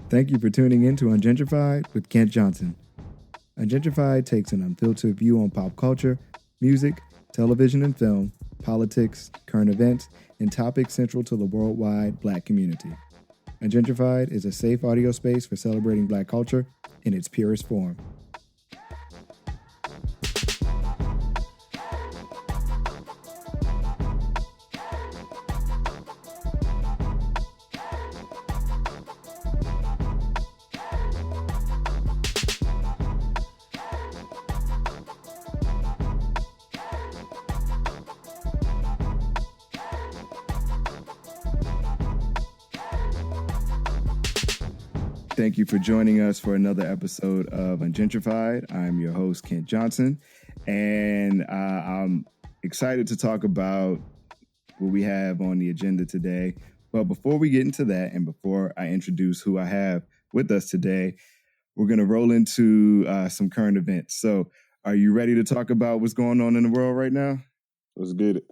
Thank you for tuning in to Ungentrified with Kent Johnson. Ungentrified takes an unfiltered view on pop culture, music, television and film, politics, current events, and topics central to the worldwide Black community. Ungentrified is a safe audio space for celebrating Black culture in its purest form. Thank you for joining us for another episode of Ungentrified. I'm your host, Kent Johnson, and I'm excited to talk about what we have on the agenda today. But before we get into that, and before I introduce who I have with us today, we're going to roll into some current events. So are you ready to talk about what's going on in the world right now? Let's get it.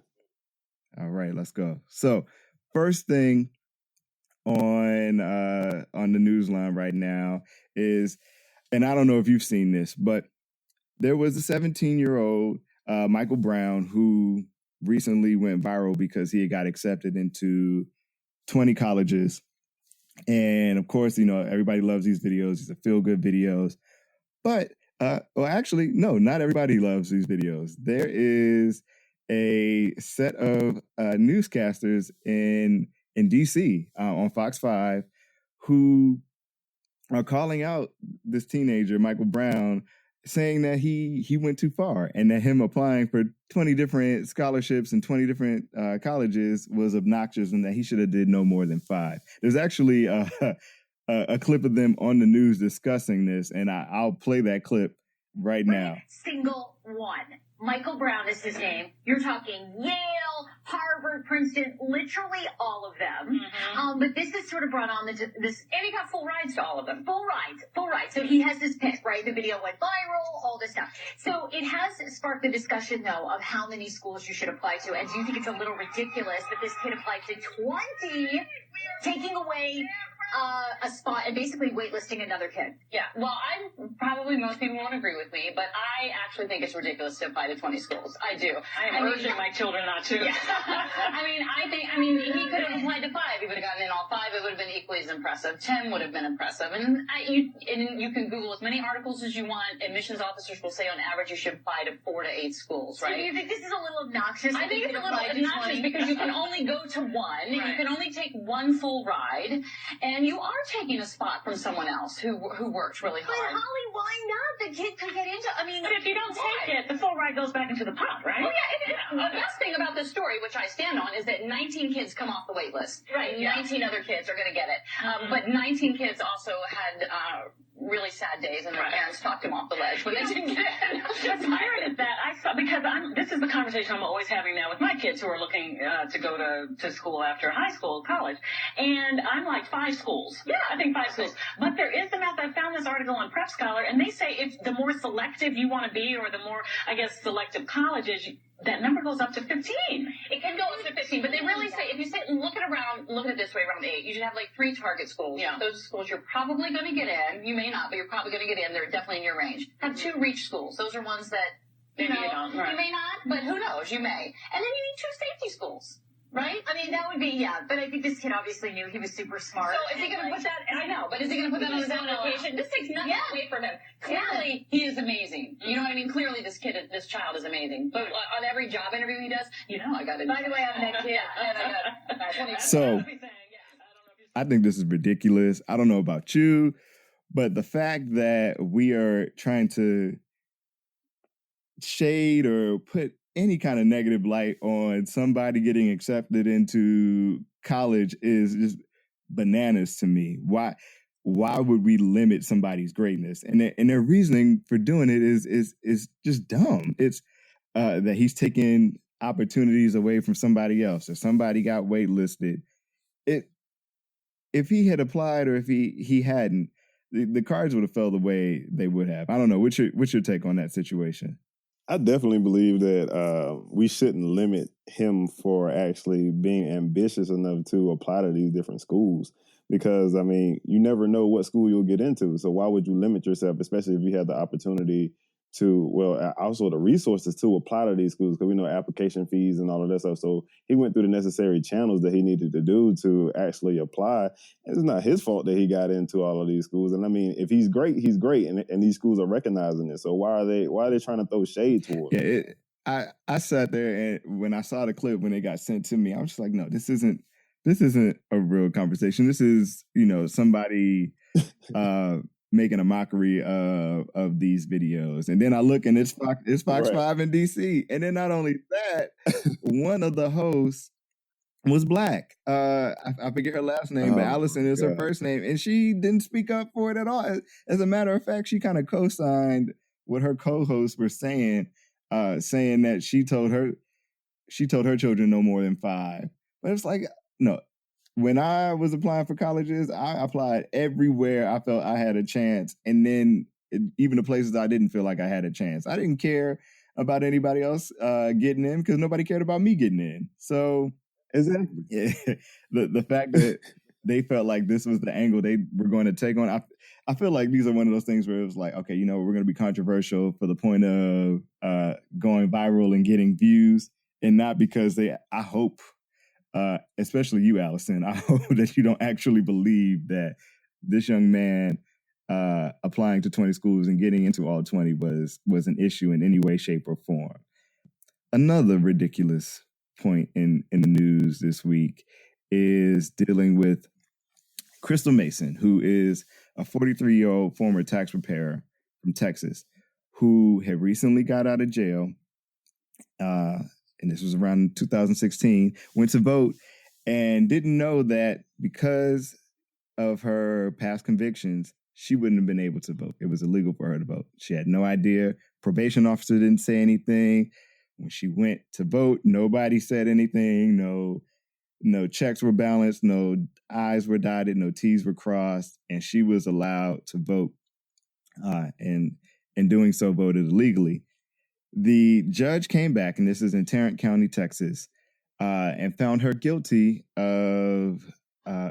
All right, let's go. So first thing on the news line right now is, and I don't know if you've seen this, but there was a 17-year-old Michael Brown who recently went viral because he got accepted into 20 colleges. And of course, you know, everybody loves these videos. These are feel-good videos. But, well, actually, no, not everybody loves these videos. There is a set of newscasters in D.C. On Fox 5 who are calling out this teenager, Michael Brown, saying that he went too far and that him applying for 20 different scholarships and 20 different colleges was obnoxious and that he should have did no more than 5. There's actually a clip of them on the news discussing this, and I'll play that clip right now. Single one. Michael Brown is his name. You're talking Yale, Harvard, Princeton, literally all of them. Mm-hmm. But this has sort of brought on this, and he got full rides to all of them. Full rides. So he has this pick, right? The video went viral, all this stuff. So it has sparked the discussion, though, of how many schools you should apply to. And do you think it's a little ridiculous that this kid applied to 20, taking away a spot and basically waitlisting another kid? Yeah, well, probably most people won't agree with me, but I actually think it's ridiculous to apply to 20 schools. I do. I am urging my children not to. Yeah. I mean, he could have applied to 5. He would have gotten in all 5. It would have been equally as impressive. 10 would have been impressive. And you can Google as many articles as you want. Admissions officers will say on average you should apply to 4 to 8 schools, right? So do you think this is a little obnoxious? I think it's a little obnoxious because you can only go to one. Right. You can only take one full ride. And you are taking a spot from someone else who works really hard. But Holly, why not? The kid could get into. But if you don't take it, the full ride goes back into the pot, right? Oh yeah. The best thing about this story, which I stand on, is that 19 kids come off the wait list. Right. 19 other kids are going to get it. But 19 kids also had really sad days, and their parents talked them off the ledge when they didn't get it. What's weird is that this is the conversation I'm always having now with my kids who are looking to go to school after high school, college, and I'm like 5 schools. Yeah, I think 5 schools. But there is the math. I found this article on Prep Scholar, and they say if the more selective you want to be, or the more, I guess, selective colleges, that number goes up to 15. It can go up to 15, but they really say, if you look at it this way, around 8, you should have like 3 target schools. Yeah. Those schools you're probably going to get in. You may not, but you're probably going to get in. They're definitely in your range. Have 2 reach schools. Those are ones that, you don't. Right. You may not, but who knows? You may. And then you need 2 safety schools. Right? I mean, that would be, yeah. But I think this kid obviously knew he was super smart. So is he going to put that, I know, but is he going to put that on his application? This takes nothing away from him. Clearly, he is amazing. You know what I mean? Clearly, this child is amazing. But on every job interview he does, I got it. By the way, I'm that kid. And I got So, I think this is ridiculous. I don't know about you, but the fact that we are trying to shade or put any kind of negative light on somebody getting accepted into college is just bananas to me. Why would we limit somebody's greatness? And their reasoning for doing it is just dumb. It's that he's taking opportunities away from somebody else, or somebody got waitlisted. If he had applied, or if he hadn't, the cards would have fell the way they would have. I don't know. What's your take on that situation? I definitely believe that we shouldn't limit him for actually being ambitious enough to apply to these different schools. Because, I mean, you never know what school you'll get into. So why would you limit yourself, especially if you have the opportunity to, well, also the resources to apply to these schools, because we know application fees and all of that stuff. So he went through the necessary channels that he needed to do to actually apply. It's not his fault that he got into all of these schools. And I mean, if he's great, he's great. And these schools are recognizing it. So why are they trying to throw shade towards him? I sat there, and when I saw the clip, when it got sent to me, I was just like, no, this isn't a real conversation. This is, somebody making a mockery of these videos. And then I look, and it's Fox 5 in DC. And then not only that, one of the hosts was Black. I forget her last name, but Allison is her first name. And she didn't speak up for it at all. As a matter of fact, she kind of co-signed what her co-hosts were saying, saying that she told her children no more than 5. But it's like, no. When I was applying for colleges, I applied everywhere I felt I had a chance. And then even the places I didn't feel like I had a chance. I didn't care about anybody else getting in because nobody cared about me getting in. So exactly, the fact that they felt like this was the angle they were going to take on, I feel like these are one of those things where it was like, okay, we're going to be controversial for the point of going viral and getting views, and not because I hope, especially you, Allison, I hope that you don't actually believe that this young man applying to 20 schools and getting into all 20 was an issue in any way, shape, or form. Another ridiculous point in the news this week is dealing with Crystal Mason, who is a 43-year-old former tax preparer from Texas, who had recently got out of jail, and this was around 2016, went to vote and didn't know that because of her past convictions, she wouldn't have been able to vote. It was illegal for her to vote. She had no idea. Probation officer didn't say anything. When she went to vote, nobody said anything. No checks were balanced. No I's were dotted. No T's were crossed. And she was allowed to vote. And in doing so, voted illegally. The judge came back, and this is in Tarrant County, Texas, and found her guilty of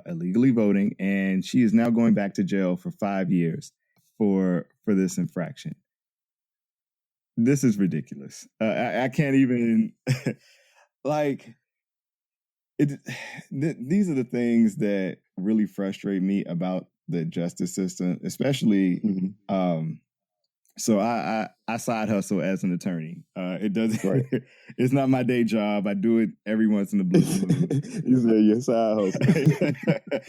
illegally voting, and she is now going back to jail for 5 years for this infraction. This is ridiculous. I can't even like it. These are the things that really frustrate me about the justice system, especially. So I side hustle as an attorney. It doesn't. Right. It's not my day job. I do it every once in a blue moon. You say your side hustle.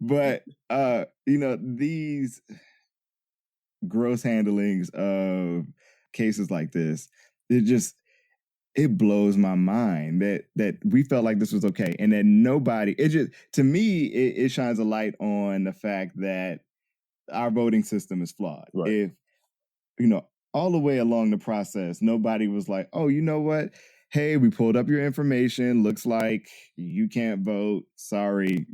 But these gross handlings of cases like this, it blows my mind that we felt like this was okay, and that nobody. To me, it shines a light on the fact that our voting system is flawed. Right. If all the way along the process, nobody was like, oh, you know what? Hey, we pulled up your information. Looks like you can't vote. Sorry.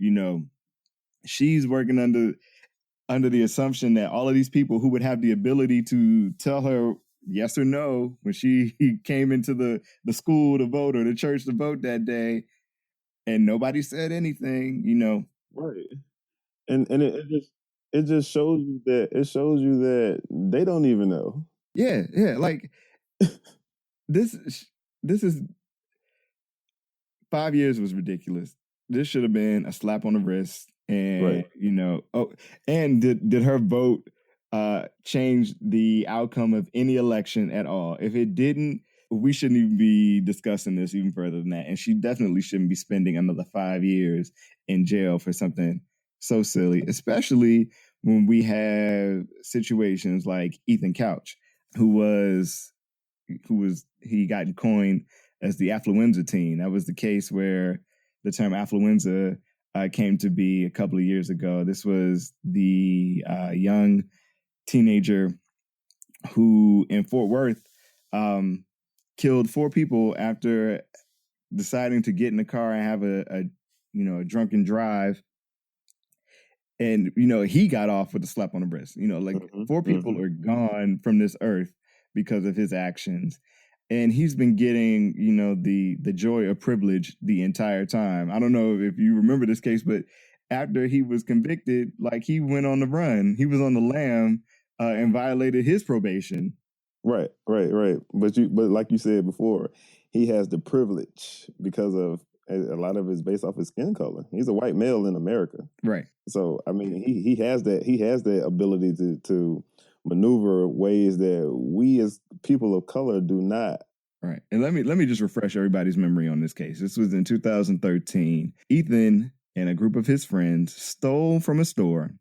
She's working under the assumption that all of these people who would have the ability to tell her yes or no when she came into the school to vote or the church to vote that day, and nobody said anything, Right. And it just shows you that they don't even know. Yeah. Like this is 5 years was ridiculous. This should have been a slap on the wrist. And right. And did her vote change the outcome of any election at all? If it didn't, we shouldn't even be discussing this even further than that. And she definitely shouldn't be spending another 5 years in jail for something so silly, especially when we have situations like Ethan Couch, he got coined as the affluenza teen. That was the case where the term affluenza came to be a couple of years ago. This was the young teenager who in Fort Worth killed 4 people after deciding to get in the car and have a drunken drive. And, he got off with a slap on the wrist. 4 people are gone from this earth because of his actions. And he's been getting, the joy of privilege the entire time. I don't know if you remember this case, but after he was convicted, like, he went on the run. He was on the lam and violated his probation. Right. But like you said before, he has the privilege because of a lot of it's based off his skin color. He's a white male in America. Right. So, I mean, he has that ability to maneuver ways that we as people of color do not. Right. And let me just refresh everybody's memory on this case. This was in 2013. Ethan and a group of his friends stole from a store,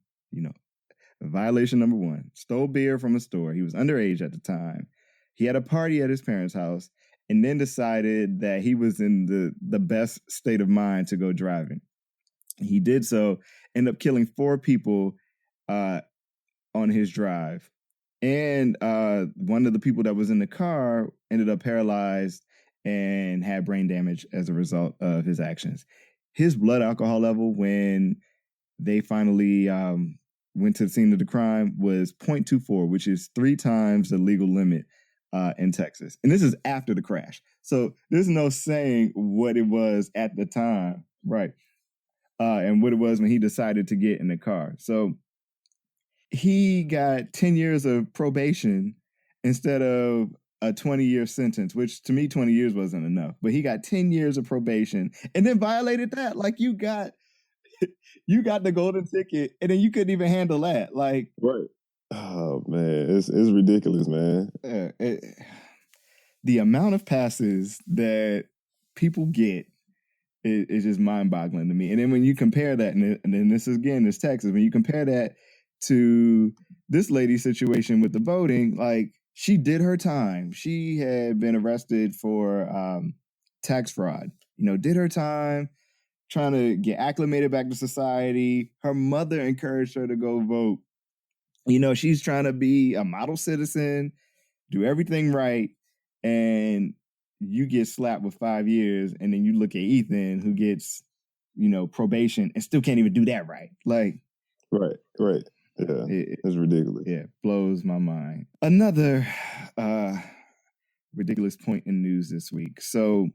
violation number 1, stole beer from a store. He was underage at the time. He had a party at his parents' house and then decided that he was in the best state of mind to go driving. He did so, ended up killing 4 people on his drive. And one of the people that was in the car ended up paralyzed and had brain damage as a result of his actions. His blood alcohol level when they finally went to the scene of the crime was 0.24, which is 3 times the legal limit in Texas. And this is after the crash. So there's no saying what it was at the time. Right. And what it was when he decided to get in the car. So he got 10 years of probation instead of a 20-year sentence, which to me 20 years wasn't enough. But he got 10 years of probation and then violated that. Like, you got the golden ticket and then you couldn't even handle that. Like, right. Oh man, it's ridiculous, man. The amount of passes that people get is just mind-boggling to me. And then when you compare that, and then this is Texas, when you compare that to this lady's situation with the voting, like, she did her time. She had been arrested for tax fraud, did her time, trying to get acclimated back to society. Her mother encouraged her to go vote. She's trying to be a model citizen, do everything right, and you get slapped with 5 years, and then you look at Ethan, who gets, probation and still can't even do that right. Like, right. Yeah, it's ridiculous. Yeah, blows my mind. Another ridiculous point in news this week. So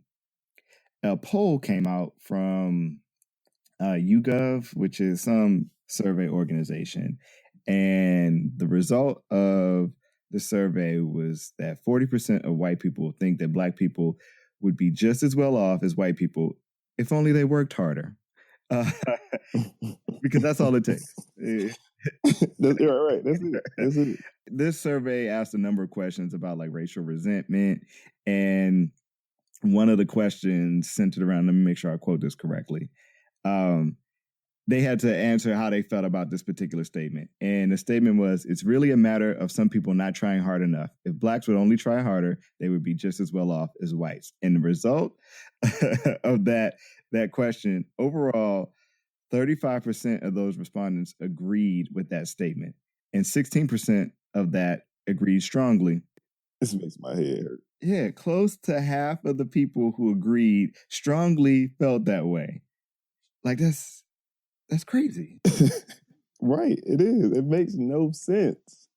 a poll came out from YouGov, which is some survey organization. And the result of the survey was that 40% of white people think that Black people would be just as well off as white people if only they worked harder. Because that's all it takes. Right. That's it. This survey asked a number of questions about, like, racial resentment. And one of the questions centered around, let me make sure I quote this correctly. They had to answer how they felt about this particular statement. And the statement was, it's really a matter of some people not trying hard enough. If Blacks would only try harder, they would be just as well off as whites. And the result of that question, overall, 35% of those respondents agreed with that statement. And 16% of that agreed strongly. This makes my head hurt. Yeah, close to half of the people who agreed strongly felt that way. Like, that's crazy. Right, it is. It makes no sense.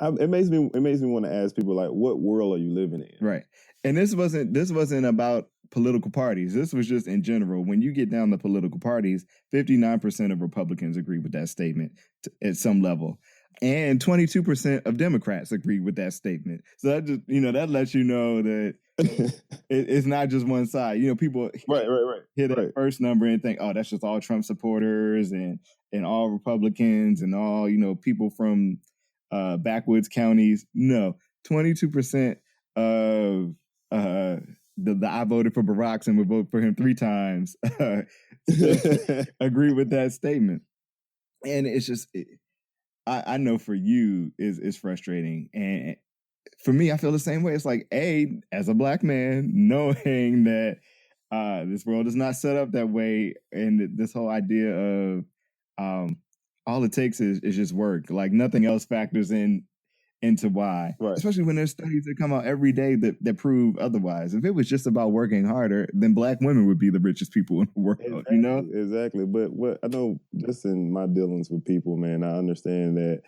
It makes me want to ask people, like, what world are you living in? Right. And this wasn't about political parties. This was just in general. When you get down to political parties, 59% of Republicans agree with that statement at some level. And 22% of Democrats agree with that statement. So that just, that lets you know that it's not just one side. People hear that first number and think, oh, that's just all Trump supporters and all Republicans and all, people from backwoods counties. No, 22% of the I voted for Barack and would vote for him 3 times agree with that statement. And it's just, I know for you it's frustrating. And for me, I feel the same way. It's like, as a Black man, knowing that this world is not set up that way, and this whole idea of all it takes is just work. Like, nothing else factors into why. Right. Especially when there's studies that come out every day that prove otherwise. If it was just about working harder, then Black women would be the richest people in the world. Exactly. But what I know, just in my dealings with people, man, I understand that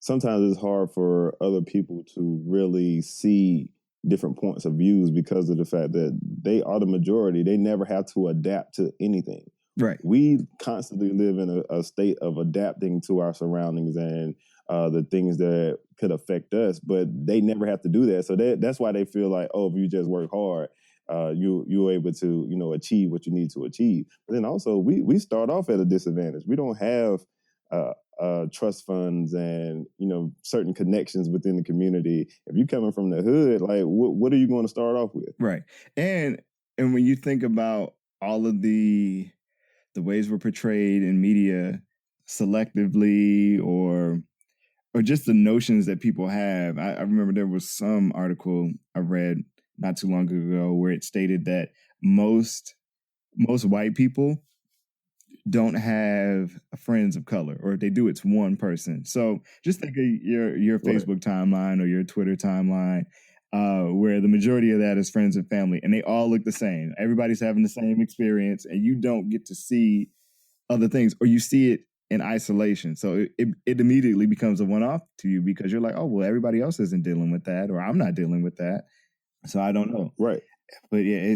sometimes it's hard for other people to really see different points of views because of the fact that they are the majority. They never have to adapt to anything. Right. We constantly live in a state of adapting to our surroundings and the things that could affect us, but they never have to do that. So that's why they feel like, oh, if you just work hard, you're able to, achieve what you need to achieve. But then also we start off at a disadvantage. We don't have trust funds and, certain connections within the community. If you're coming from the hood, like what are you going to start off with? Right. And when you think about all of the ways we're portrayed in media selectively or just the notions that people have. I remember there was some article I read not too long ago where it stated that most white people don't have friends of color, or if they do, it's one person. So just think of your Facebook timeline or your Twitter timeline, where the majority of that is friends and family, and they all look the same. Everybody's having the same experience, and you don't get to see other things, or you see it in isolation. So it immediately becomes a one-off to you because you're like, oh, well, everybody else isn't dealing with that, or I'm not dealing with that. So I don't know. Right. But yeah,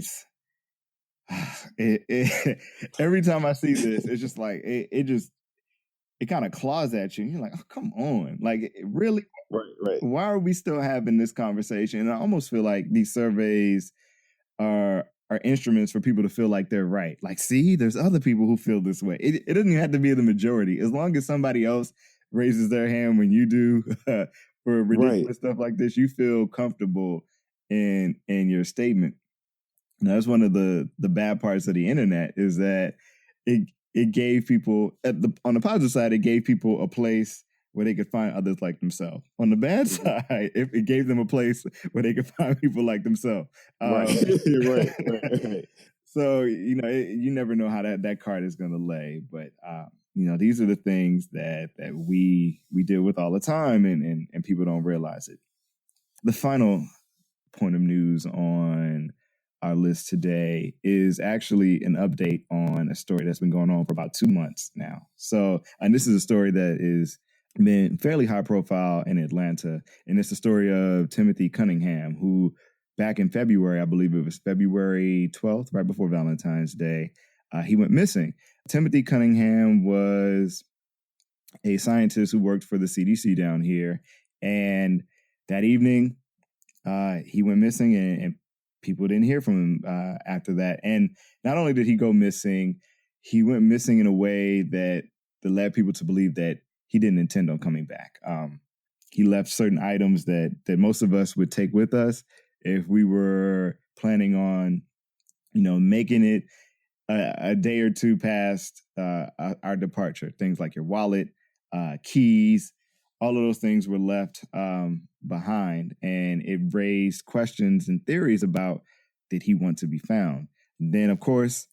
every time I see this, it's just like, it kind of claws at you. And you're like, oh, come on. Like, really? Right. Why are we still having this conversation? And I almost feel like these surveys are instruments for people to feel like they're right. Like, see, there's other people who feel this way. It doesn't even have to be the majority. As long as somebody else raises their hand when you do for ridiculous stuff like this, you feel comfortable in your statement. Now, that's one of the bad parts of the internet is that it gave people, on the positive side, it gave people a place where they could find others like themselves. On the bad side, it gave them a place where they could find people like themselves. Right. So, you never know how that card is going to lay. But, these are the things that we deal with all the time, and people don't realize it. The final point of news on our list today is actually an update on a story that's been going on for about 2 months now. So, and this is a story that is been fairly high profile in Atlanta. And it's the story of Timothy Cunningham, who back in February, I believe it was February 12th, right before Valentine's Day, he went missing. Timothy Cunningham was a scientist who worked for the CDC down here. And that evening, he went missing and people didn't hear from him after that. And not only did he go missing, he went missing in a way that led people to believe that he didn't intend on coming back. He left certain items that most of us would take with us if we were planning on, making it a day or two past our departure. Things like your wallet, keys, all of those things were left behind, and it raised questions and theories about, did he want to be found? Then, of course,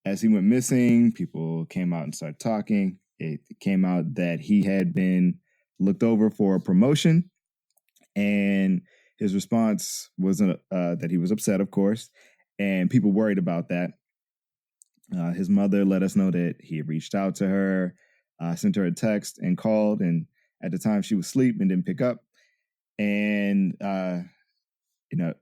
as he went missing, people came out and started talking. It came out that he had been looked over for a promotion, and his response was that he was upset, of course, and people worried about that. His mother let us know that he had reached out to her, sent her a text and called, and at the time she was asleep and didn't pick up. And,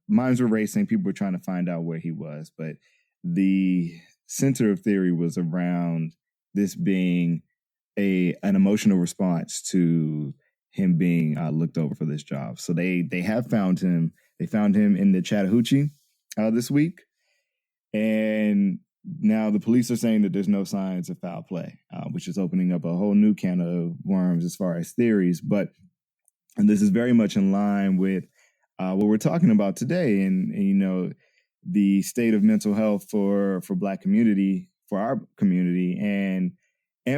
minds were racing. People were trying to find out where he was. But the center of theory was around this being an emotional response to him being looked over for this job. So they have found him. They found him in the Chattahoochee this week. And now the police are saying that there's no signs of foul play, which is opening up a whole new can of worms as far as theories. And this is very much in line with what we're talking about today, and the state of mental health for Black community, for our community, and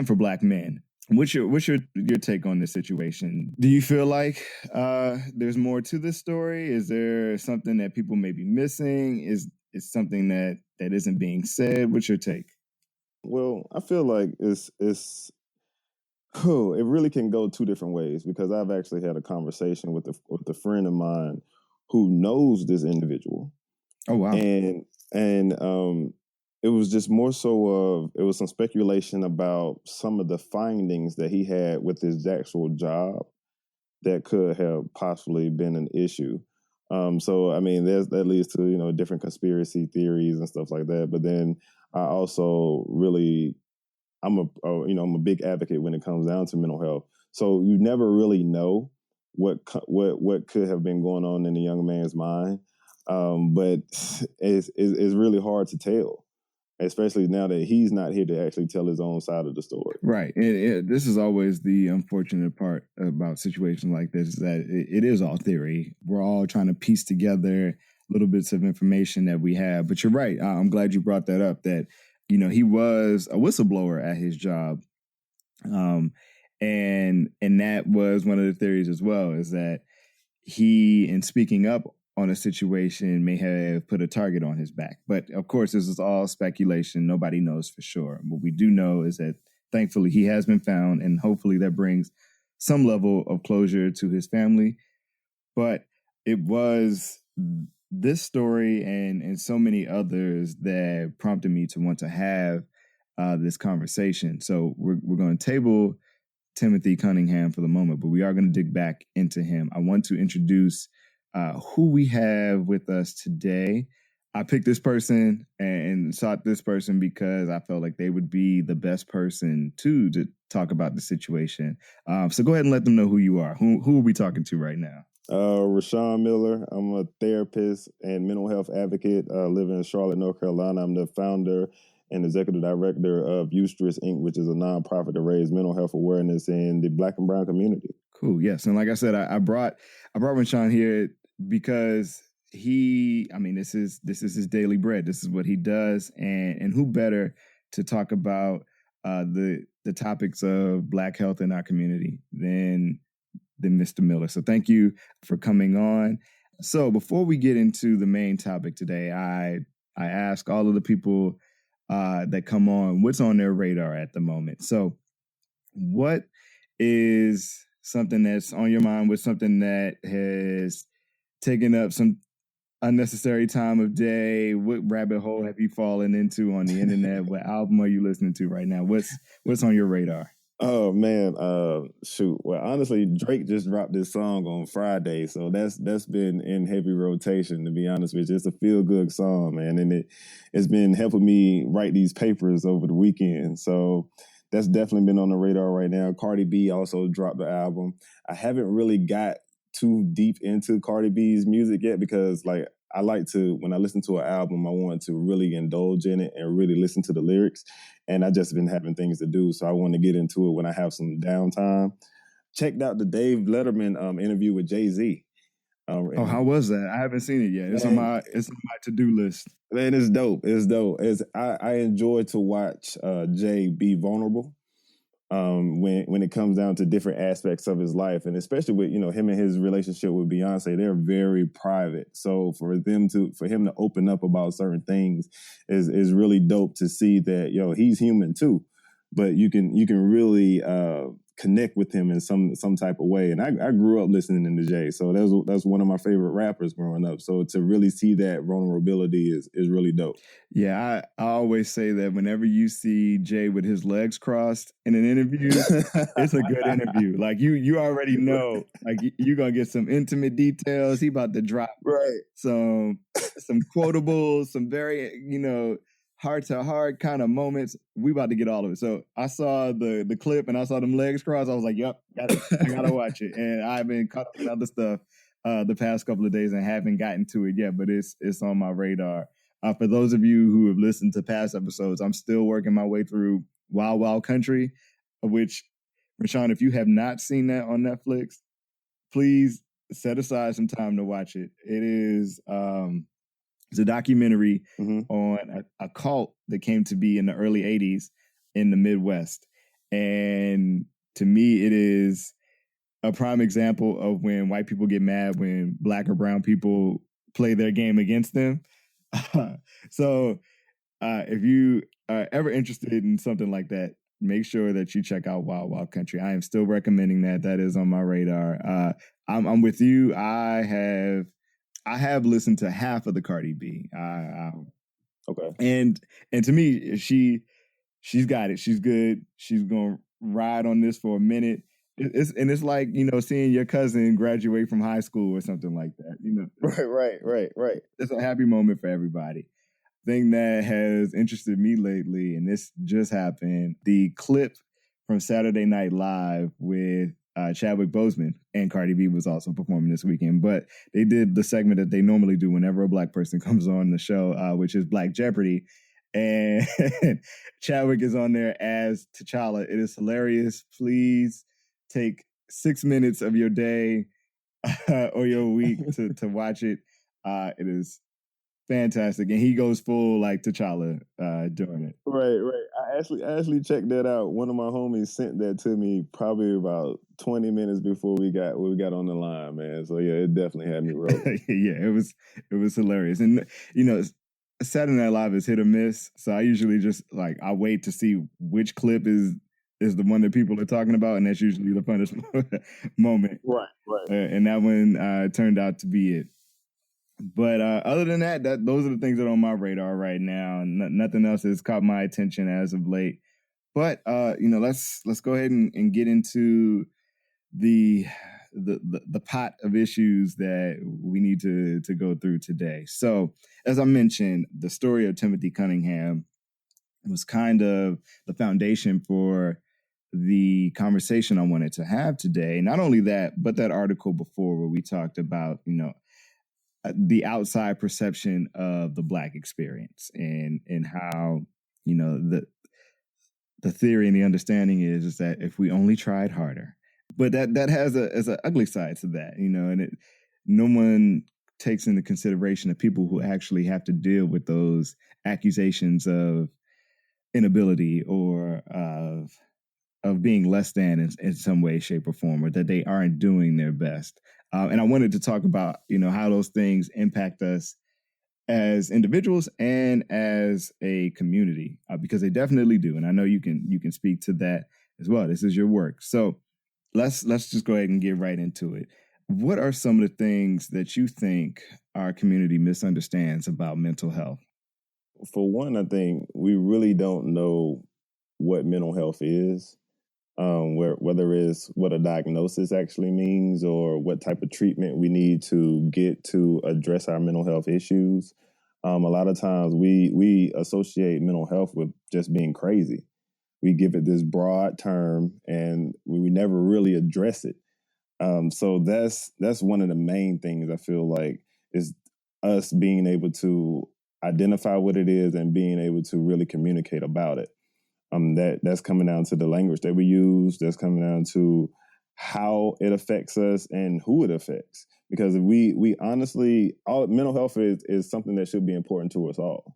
for Black men. What's your take on this situation? Do you feel like there's more to this story? Is there something that people may be missing? Is something that isn't being said? What's your take? Well, I feel like it really can go two different ways, because I've actually had a conversation with a friend of mine who knows this individual. Oh, wow. And it was just more so of, it was some speculation about some of the findings that he had with his actual job that could have possibly been an issue. So I mean, that leads to different conspiracy theories and stuff like that. But then I also really I'm a big advocate when it comes down to mental health. So you never really know what could have been going on in the young man's mind, but it's really hard to tell, especially now that he's not here to actually tell his own side of the story. Right. This is always the unfortunate part about situations like this, is that it is all theory. We're all trying to piece together little bits of information that we have. But you're right. I'm glad you brought that up, that, he was a whistleblower at his job. And that was one of the theories as well, is that he, in speaking up on a situation, may have put a target on his back. But of course, this is all speculation. Nobody knows for sure. What we do know is that thankfully he has been found, and hopefully that brings some level of closure to his family. But it was this story and so many others that prompted me to want to have this conversation. So we're going to table Timothy Cunningham for the moment, but we are going to dig back into him. I want to introduce who we have with us today. I picked this person and sought this person because I felt like they would be the best person to talk about the situation. So go ahead and let them know who you are. Who are we talking to right now? Rwenshaun Miller. I'm a therapist and mental health advocate. Living in Charlotte, North Carolina. I'm the founder and executive director of Eustress, Inc., which is a nonprofit to raise mental health awareness in the Black and brown community. Cool. Yes. And like I said, I brought Rwenshaun here because this is his daily bread. This is what he does. And who better to talk about the topics of Black health in our community than Mr. Miller. So thank you for coming on. So before we get into the main topic today, I ask all of the people that come on, what's on their radar at the moment? So what is something that's on your mind? What's something that has taken up some unnecessary time of day? What rabbit hole have you fallen into on the internet? What album are you listening to right now? What's on your radar? Oh man, shoot. Well, honestly, Drake just dropped this song on Friday, so that's been in heavy rotation. To be honest with you, it's a feel good song, man, and it's been helping me write these papers over the weekend. So that's definitely been on the radar right now. Cardi B also dropped the album. I haven't really got too deep into Cardi B's music yet because, like, I like to, when I listen to an album, I want to really indulge in it and really listen to the lyrics. And I just been having things to do, so I want to get into it when I have some downtime. Checked out the Dave Letterman interview with Jay-Z. How was that? I haven't seen it yet. It's on my to-do list. Man, it's dope. It's dope. I enjoy to watch Jay be vulnerable when it comes down to different aspects of his life, and especially with him and his relationship with Beyonce. They're very private, so for him to open up about certain things is really dope to see that he's human too, but you can really connect with him in some type of way. And I grew up listening to Jay, so that's one of my favorite rappers growing up. So to really see that vulnerability is really dope. Yeah, I always say that whenever you see Jay with his legs crossed in an interview, it's a good interview. Like you already know, like you're gonna get some intimate details. He about to drop some quotables, some very heart-to-heart kind of moments. We about to get all of it. So I saw the clip and I saw them legs crossed. I was like, yep, I gotta watch it. And I've been caught up with other stuff the past couple of days and haven't gotten to it yet, but it's on my radar. For those of you who have listened to past episodes, I'm still working my way through Wild Wild Country, which, Rwenshaun, if you have not seen that on Netflix, please set aside some time to watch it. It is it's a documentary on a cult that came to be in the early 80s in the Midwest. And to me, it is a prime example of when white people get mad when Black or brown people play their game against them. So if you are ever interested in something like that, make sure that you check out Wild Wild Country. I am still recommending that. That is on my radar. I'm with you. I have listened to half of the Cardi B. Okay. And to me, she's got it. She's good. She's gonna ride on this for a minute. It's like, seeing your cousin graduate from high school or something like that. Right. It's a happy moment for everybody. Thing that has interested me lately, and this just happened, the clip from Saturday Night Live with Chadwick Boseman, and Cardi B was also performing this weekend, but they did the segment that they normally do whenever a Black person comes on the show, which is Black Jeopardy. And Chadwick is on there as T'Challa. It is hilarious. Please take 6 minutes of your day or your week to watch it. It is fantastic, and he goes full like T'Challa during it. Right. I actually checked that out. One of my homies sent that to me probably about 20 minutes before we got on the line, man. So yeah, it definitely had me rolling. Yeah, it was hilarious, and Saturday Night Live is hit or miss. So I usually just I wait to see which clip is the one that people are talking about, and that's usually the funnest moment. Right. And that one turned out to be it. But other than that, those are the things that are on my radar right now. Nothing else has caught my attention as of late. But let's go ahead and get into the pot of issues that we need to go through today. So, as I mentioned, the story of Timothy Cunningham was kind of the foundation for the conversation I wanted to have today. Not only that, but that article before where we talked about, the outside perception of the Black experience and how, the theory and the understanding is that if we only tried harder, but that has an ugly side to that, and no one takes into consideration the people who actually have to deal with those accusations of inability or of being less than in some way, shape, or form, or that they aren't doing their best. And I wanted to talk about, how those things impact us as individuals and as a community, because they definitely do. And I know you can speak to that as well. This is your work. So let's just go ahead and get right into it. What are some of the things that you think our community misunderstands about mental health? For one, I think we really don't know what mental health is. Whether it's what a diagnosis actually means or what type of treatment we need to get to address our mental health issues. A lot of times we associate mental health with just being crazy. We give it this broad term and we never really address it. So that's one of the main things I feel like is us being able to identify what it is and being able to really communicate about it. That's coming down to the language that we use. That's coming down to how it affects us and who it affects. Because we honestly, mental health is something that should be important to us all.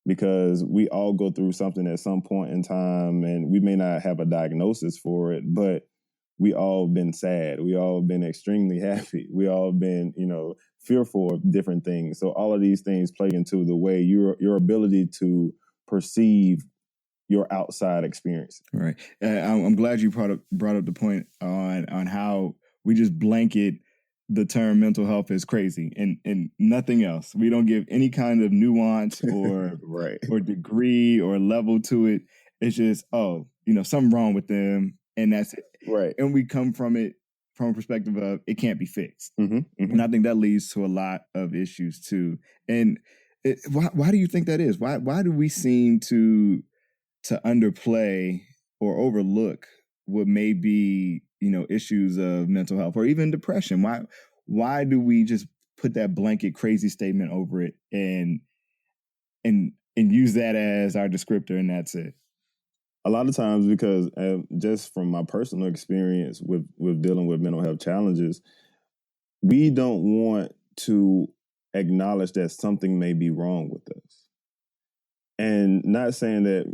Because we all go through something at some point in time, and we may not have a diagnosis for it, but we all been sad. We all been extremely happy. We all been, fearful of different things. So all of these things play into the way your ability to perceive your outside experience. Right. I'm glad you brought up the point on how we just blanket the term mental health as crazy and nothing else. We don't give any kind of nuance or right. or degree or level to it. It's just, something wrong with them, and that's it. Right. And we come from it from a perspective of it can't be fixed. Mm-hmm. And I think that leads to a lot of issues too. And why do you think that is? Why do we seem to underplay or overlook what may be, issues of mental health or even depression? Why do we just put that blanket crazy statement over it and use that as our descriptor and that's it? A lot of times, because just from my personal experience with dealing with mental health challenges, we don't want to acknowledge that something may be wrong with us. And not saying that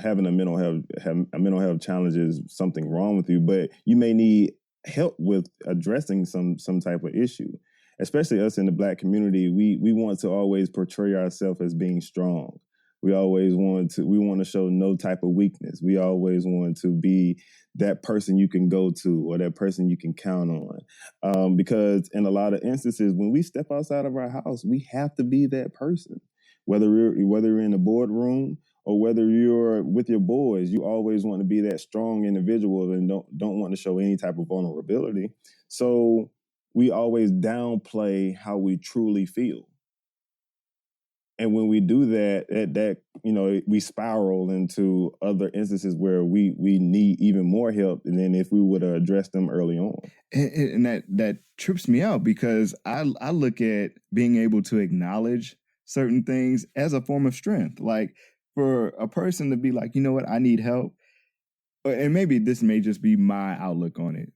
having a mental health challenge is something wrong with you, but you may need help with addressing some type of issue. Especially us in the Black community, we want to always portray ourselves as being strong. We want to show no type of weakness. We always want to be that person you can go to or that person you can count on. Because in a lot of instances, when we step outside of our house, we have to be that person. Whether we're in the boardroom or whether you're with your boys, you always want to be that strong individual and don't want to show any type of vulnerability. So we always downplay how we truly feel. And when we do that, we spiral into other instances where we need even more help than if we would have addressed them early on. And that trips me out, because I look at being able to acknowledge certain things as a form of strength. Like, for a person to be like, you know what, I need help. And maybe this may just be my outlook on it,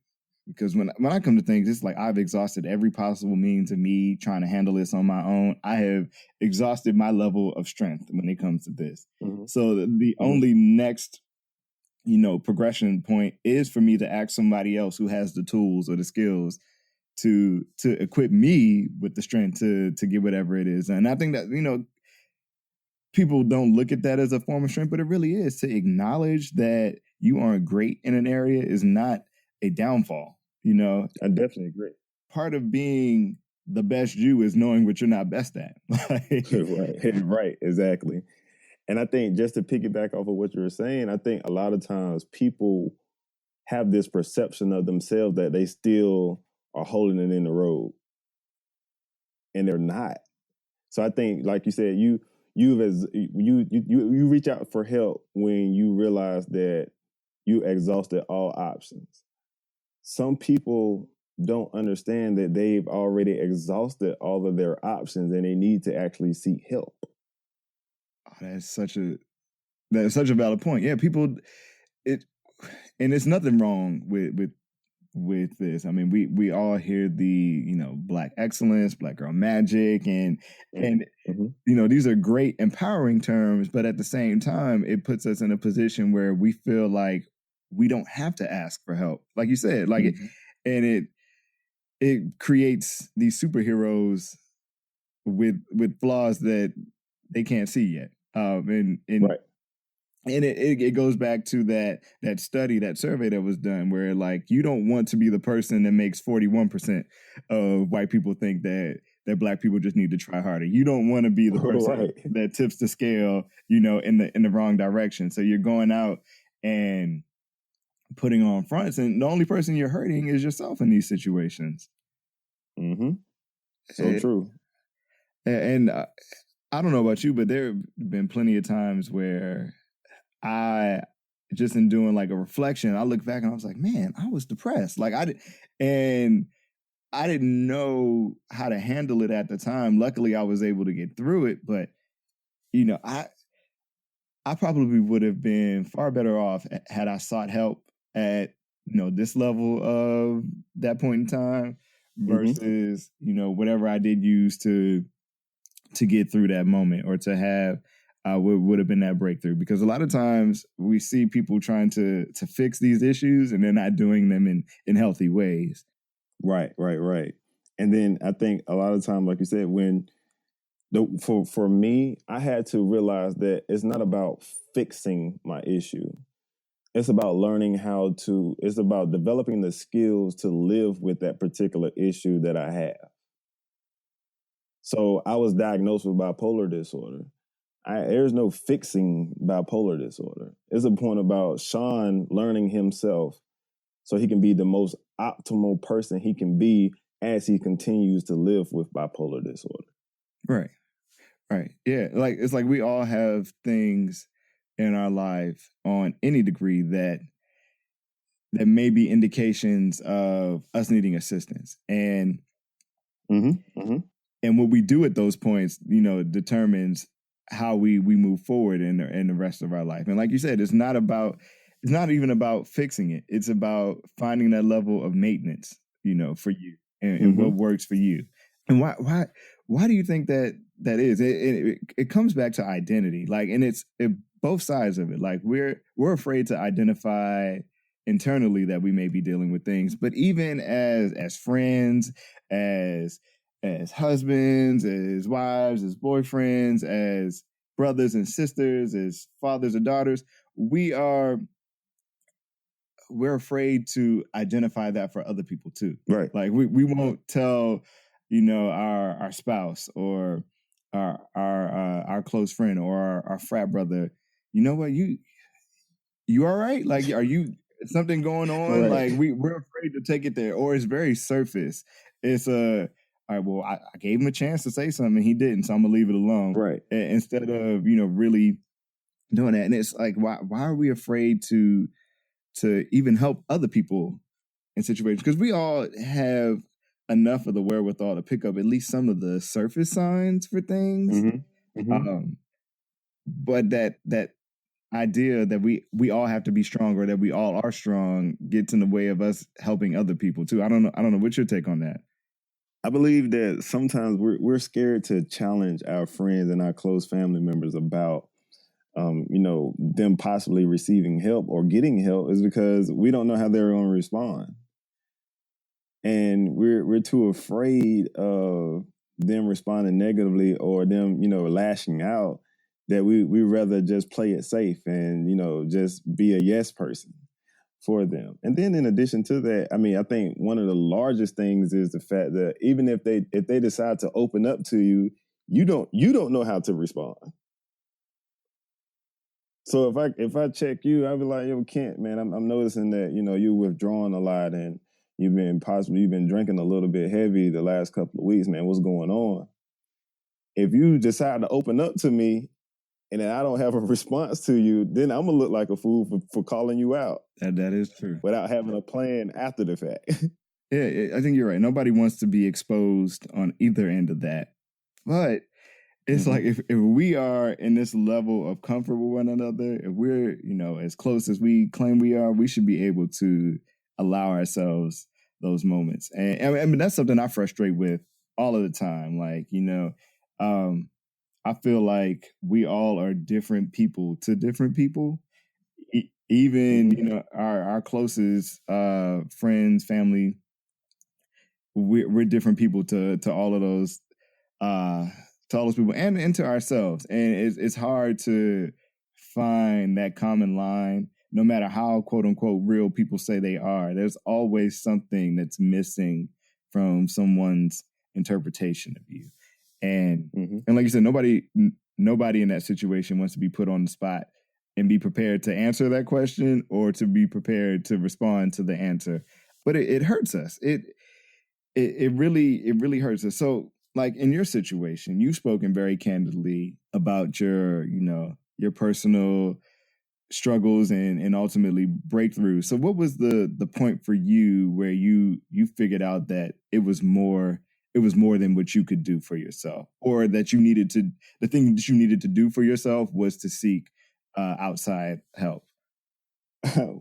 because when I come to things, it's like I've exhausted every possible means of me trying to handle this on my own. I have exhausted my level of strength when it comes to this. Mm-hmm. So the only next, progression point is for me to ask somebody else who has the tools or the skills to equip me with the strength to get whatever it is. And I think that, people don't look at that as a form of strength, but it really is. To acknowledge that you aren't great in an area is not a downfall. I definitely agree. Part of being the best you is knowing what you're not best at. Right, exactly. And I think, just to piggyback off of what you were saying, I think a lot of times people have this perception of themselves that they still are holding it in the road, and they're not. So I think, like you said, you reach out for help when you realize that you exhausted all options. Some people don't understand that they've already exhausted all of their options and they need to actually seek help. Oh, that's such a valid point. Yeah, people, and it's nothing wrong with this. I mean, we all hear the, Black excellence, Black girl magic, and these are great, empowering terms, but at the same time, it puts us in a position where we feel like we don't have to ask for help, like you said, and it creates these superheroes with flaws that they can't see yet, and right. And it goes back to that study, that survey that was done, where, like, you don't want to be the person that makes 41% of white people think that Black people just need to try harder. You don't want to be the person that tips the scale, in the wrong direction. So you're going out and putting on fronts, and the only person you're hurting is yourself in these situations. Mm-hmm. So true. And I don't know about you, but there have been plenty of times where I, just in doing like a reflection, I look back and I was like, man, I was depressed. Like, I didn't know how to handle it at the time. Luckily, I was able to get through it, but I probably would have been far better off had I sought help at this level of that point in time versus whatever I did use to get through that moment, or to have would have been that breakthrough. Because a lot of times we see people trying to fix these issues and they're not doing them in healthy ways. Right. And then I think a lot of time, like you said, for me, I had to realize that it's not about fixing my issue. It's about it's about developing the skills to live with that particular issue that I have. So I was diagnosed with bipolar disorder. There's no fixing bipolar disorder. It's a point about Sean learning himself so he can be the most optimal person he can be as he continues to live with bipolar disorder. Right. Yeah. Like, it's like we all have things in our life on any degree that may be indications of us needing assistance. And and what we do at those points, determines how we move forward in the rest of our life. And like you said, it's not even about fixing it. It's about finding that level of maintenance, for you and what works for you. And why do you think that is? It comes back to identity, like, and it's both sides of it. Like, we're afraid to identify internally that we may be dealing with things, but even as friends, as husbands, as wives, as boyfriends, as brothers and sisters, as fathers or daughters, we're afraid to identify that for other people too. Right. Like, we won't tell, our spouse or our close friend or our frat brother you know what, you all right? Like, are you something going on? Right. Like we're afraid to take it there, or it's very surface. It's all right, well, I gave him a chance to say something and he didn't, so I'm gonna leave it alone. Right. Instead of, really doing that. And it's like, why are we afraid to even help other people in situations? Because we all have enough of the wherewithal to pick up at least some of the surface signs for things. Mm-hmm. Mm-hmm. But that idea that we all have to be stronger, that we all are strong, gets in the way of us helping other people too. I don't know. What's your take on that? I believe that sometimes we're scared to challenge our friends and our close family members about, them possibly receiving help or getting help, is because we don't know how they're going to respond. And we're too afraid of them responding negatively or them, lashing out, that we rather just play it safe and, just be a yes person for them. And then in addition to that, I think one of the largest things is the fact that even if they decide to open up to you, you don't know how to respond. So if I check you, I'll be like, yo, Kent, man, I'm noticing that, you're withdrawing a lot and you've been drinking a little bit heavy the last couple of weeks, man. What's going on? If you decide to open up to me and then I don't have a response to you, then I'm gonna look like a fool for calling you out. That is true. Without having a plan after the fact. Yeah, I think you're right. Nobody wants to be exposed on either end of that. But it's like if we are in this level of comfort with one another, if we're, as close as we claim we are, we should be able to allow ourselves those moments. And that's something I frustrate with all of the time. Like, I feel like we all are different people to different people. Even, our closest friends, family, we're different people to all of those to all those people and to ourselves. And it's hard to find that common line, no matter how quote unquote real people say they are. There's always something that's missing from someone's interpretation of you. And and like you said, nobody in that situation wants to be put on the spot and be prepared to answer that question or to be prepared to respond to the answer. But it hurts us. It really hurts us. So, like in your situation, you've spoken very candidly about your personal struggles and ultimately breakthroughs. So what was the point for you where you figured out that it was more than what you could do for yourself, or that the thing that you needed to do for yourself was to seek outside help?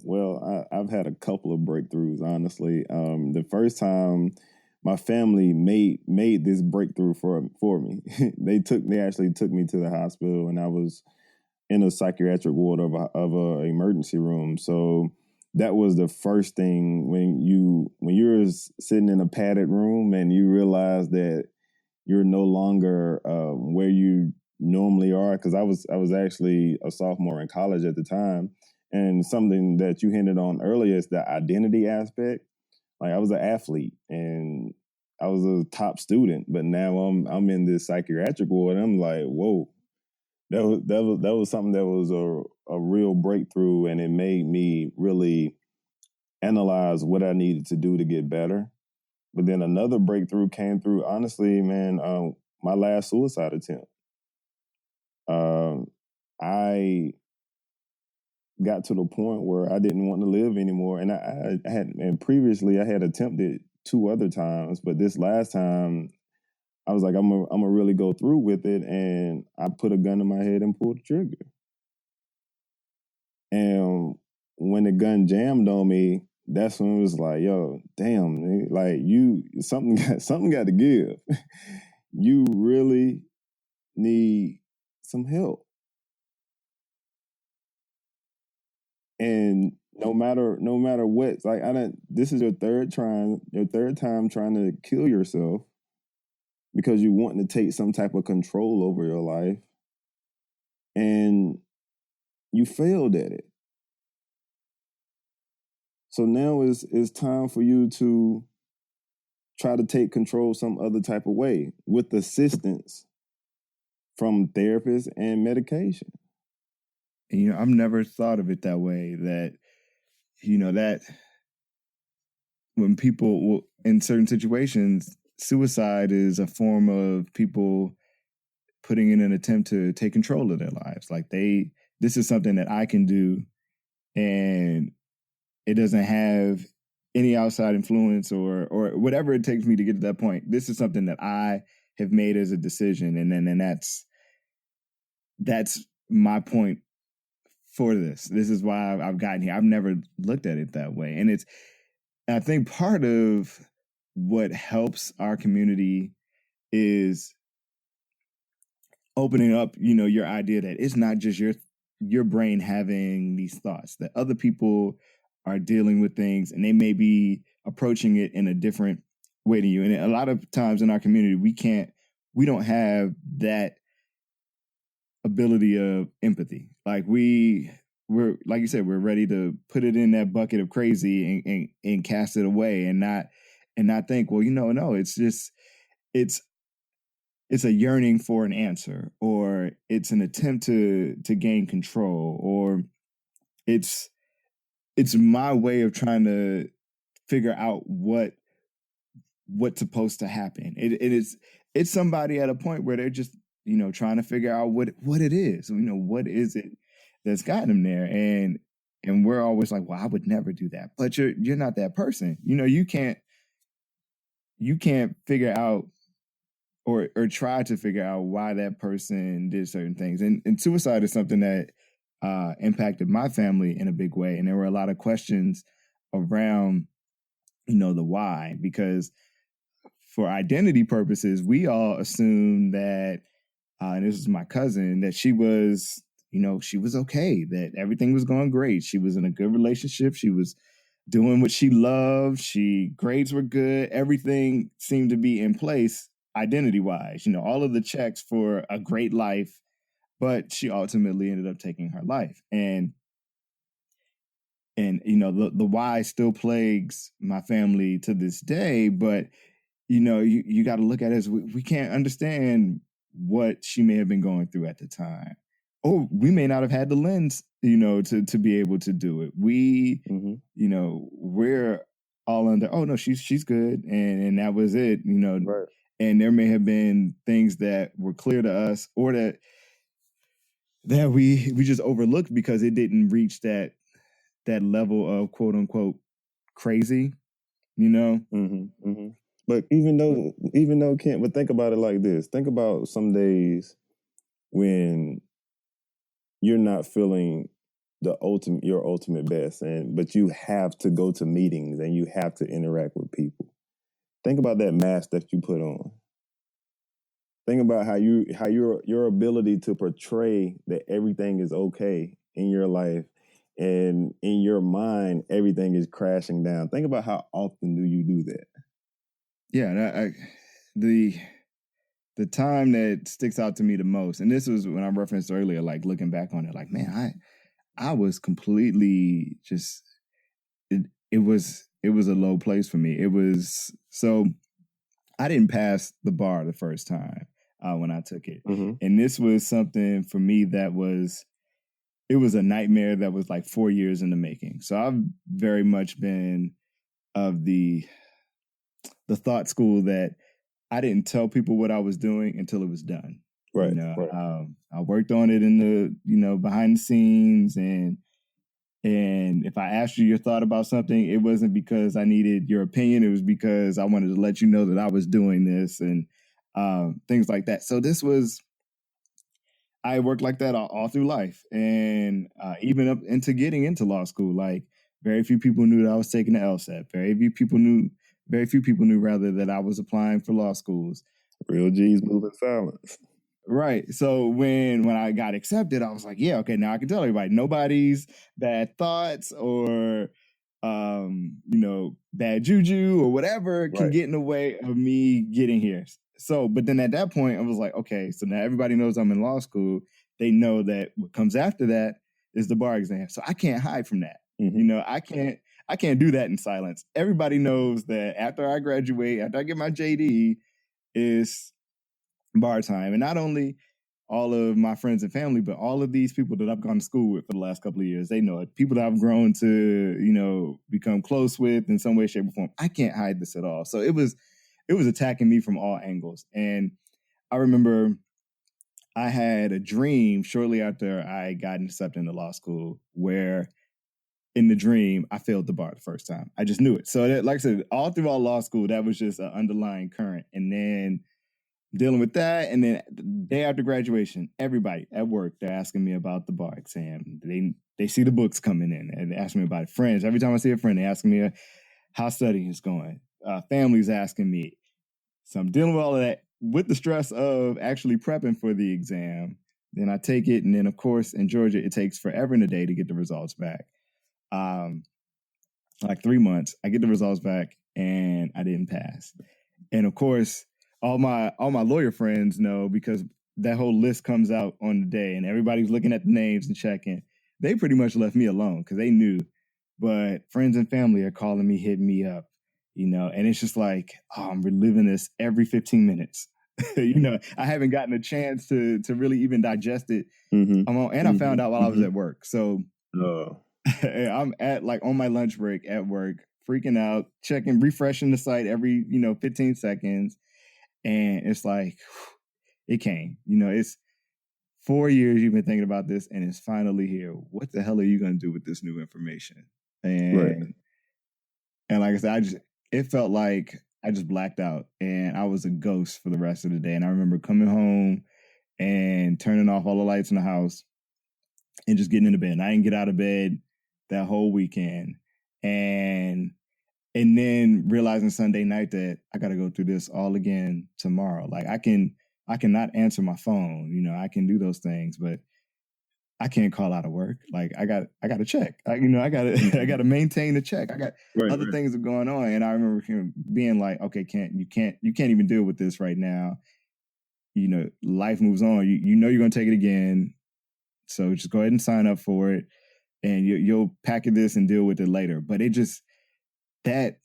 Well, I've had a couple of breakthroughs, honestly. The first time my family made this breakthrough for me. They actually took me to the hospital, and I was in a psychiatric ward of a emergency room. So that was the first thing when you're sitting in a padded room and you realize that you're no longer where you normally are. Because I was actually a sophomore in college at the time, and something that you hinted on earlier is the identity aspect. Like, I was an athlete and I was a top student, but now I'm in this psychiatric ward. And I'm like, whoa, that was something that was a real breakthrough, and it made me really analyze what I needed to do to get better. But then another breakthrough came through, honestly, man, my last suicide attempt. I got to the point where I didn't want to live anymore. And and previously I had attempted 2 other times, but this last time I was like, I'm gonna really go through with it. And I put a gun in my head and pulled the trigger. And when the gun jammed on me, that's when it was like, yo, damn, nigga, like something got to give. You really need some help. And no matter what, like this is your third time trying to kill yourself because you want to take some type of control over your life, and you failed at it. So now it's time for you to try to take control some other type of way with assistance from therapists and medication. And, I've never thought of it that way, that, that when people, in certain situations, suicide is a form of people putting in an attempt to take control of their lives. Like this is something that I can do, and it doesn't have any outside influence or whatever it takes me to get to that point. This is something that I have made as a decision, and then that's my point for this. This is why I've gotten here. I've never looked at it that way, and I think part of what helps our community is opening up, your idea that it's not just your brain having these thoughts, that other people are dealing with things and they may be approaching it in a different way to you. And a lot of times in our community, we don't have that ability of empathy. Like we're, like you said, we're ready to put it in that bucket of crazy and cast it away and not think, well, no, it's just, it's a yearning for an answer, or it's an attempt to gain control, or it's my way of trying to figure out what's supposed to happen. It's somebody at a point where they're just, trying to figure out what it is. What is it that's gotten them there? And we're always like, well, I would never do that. But you're not that person. You can't figure out or try to figure out why that person did certain things. And suicide is something that impacted my family in a big way. And there were a lot of questions around, the why, because for identity purposes, we all assumed that, and this is my cousin, that she was okay, that everything was going great. She was in a good relationship. She was doing what she loved. Grades were good. Everything seemed to be in place identity-wise, all of the checks for a great life, but she ultimately ended up taking her life. And the why still plagues my family to this day, but you got to look at it as we can't understand what she may have been going through at the time. Or we may not have had the lens, to be able to do it. We, we're all under, oh no, she's good. And that was it, Right. And there may have been things that were clear to us, or that we just overlooked because it didn't reach that level of quote unquote crazy, But even though Kent, but think about it like this. Think about some days when you're not feeling your ultimate best, but you have to go to meetings and you have to interact with people. Think about that mask that you put on. Think about how your ability to portray that everything is okay in your life, and in your mind everything is crashing down. Think about how often do you do that? Yeah, the time that sticks out to me the most, and this was when I referenced earlier, like looking back on it, like, man, I was completely just, it was a low place for me. It was, so I didn't pass the bar the first time when I took it. Mm-hmm. And this was something for me that was a nightmare that was like 4 years in the making. So I've very much been of the thought school that I didn't tell people what I was doing until it was done. Right. I worked on it in the, behind the scenes, and if I asked you your thought about something, it wasn't because I needed your opinion. It was because I wanted to let you know that I was doing this, and things like that. So I worked like that all through life, and even up into getting into law school. Like, very few people knew that I was taking the LSAT. Very few people knew rather that I was applying for law schools. Real G's move in silence. Right. So when I got accepted, I was like, yeah, okay, now I can tell everybody nobody's bad thoughts or bad juju or whatever can get in the way of me getting here. So, but then at that point, I was like, okay, so now everybody knows I'm in law school. They know that what comes after that is the bar exam. So I can't hide from that. Mm-hmm. I can't do that in silence. Everybody knows that after I graduate, after I get my JD, is bar time. And not only all of my friends and family, but all of these people that I've gone to school with for the last couple of years, they know it. People that I've grown to, become close with in some way, shape, or form. I can't hide this at all. So it was attacking me from all angles. And I remember I had a dream shortly after I got accepted into law school where in the dream, I failed the bar the first time. I just knew it. So that, like I said, all throughout law school, that was just an underlying current. And then dealing with that, and then the day after graduation, everybody at work, they're asking me about the bar exam. They see the books coming in and they ask me about it. Friends, every time I see a friend, they ask me how studying is going. Family's asking me. So I'm dealing with all of that with the stress of actually prepping for the exam. Then I take it, and then of course in Georgia, it takes forever and a day to get the results back. Like 3 months, I get the results back, and I didn't pass. And of course, all my lawyer friends know, because that whole list comes out on the day and everybody's looking at the names and checking. They pretty much left me alone because they knew. But friends and family are calling me, hitting me up, and it's just like, I'm reliving this every 15 minutes. I haven't gotten a chance to really even digest it. And I found out while I was at work. So I'm at on my lunch break at work, freaking out, checking, refreshing the site every, 15 seconds. And it's like, it came. It's 4 years you've been thinking about this, and it's finally here. What the hell are you going to do with this new information? And like I said, it felt like I just blacked out, and I was a ghost for the rest of the day. And I remember coming home and turning off all the lights in the house and just getting into bed. And I didn't get out of bed that whole weekend. And then realizing Sunday night that I got to go through this all again tomorrow. Like I cannot answer my phone. I can do those things, but I can't call out of work. Like I got to check. I got to maintain the check. I got other things that are going on. And I remember being like, okay, you can't even deal with this right now. Life moves on. You're going to take it again. So just go ahead and sign up for it, and you'll package this and deal with it later. But it just, that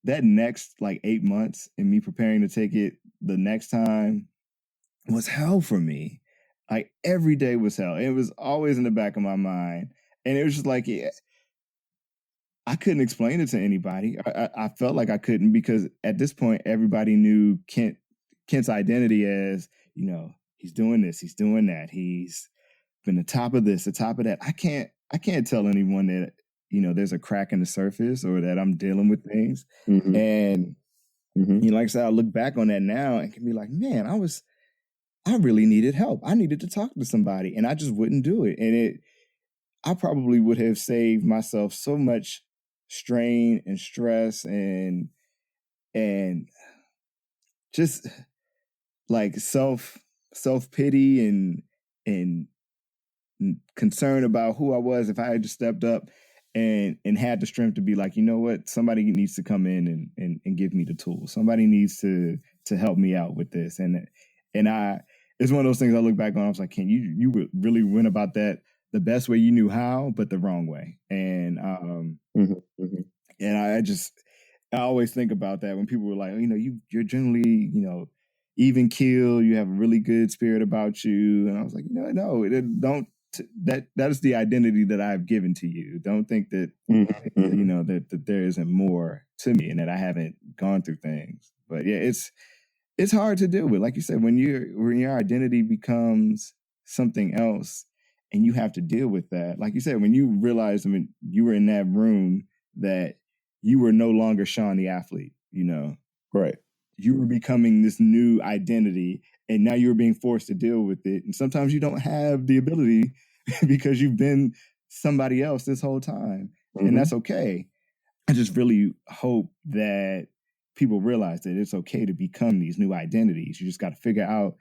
next 8 months and me preparing to take it the next time was hell for me. Like every day was hell. It was always in the back of my mind. And it was just like, I couldn't explain it to anybody. I felt like I couldn't, because at this point, everybody knew Kent's identity as, he's doing this, he's doing that. He's been the top of this, the top of that. I can't tell anyone that, there's a crack in the surface or that I'm dealing with things. And, like I said, I look back on that now and can be like, man, I really needed help. I needed to talk to somebody, and I just wouldn't do it. And I probably would have saved myself so much strain and stress and just like self-pity and concern about who I was if I had just stepped up and had the strength to be like, you know what, somebody needs to come in and give me the tools. Somebody needs to help me out with this. And it's one of those things I look back on. I was like, Ken, you really went about that the best way you knew how, but the wrong way. And and I always think about that when people were like, you're generally, even keel. You have a really good spirit about you. And I was like, no, don't. That is the identity that I've given to you. Don't think that that there isn't more to me and that I haven't gone through things. But yeah, it's hard to deal with. Like you said, when your identity becomes something else and you have to deal with that. Like you said, when you realize when you were in that room that you were no longer Sean the athlete, right. You were becoming this new identity, and now you're being forced to deal with it. And sometimes you don't have the ability because you've been somebody else this whole time. And that's okay. I just really hope that people realize that it's okay to become these new identities. You just got to figure out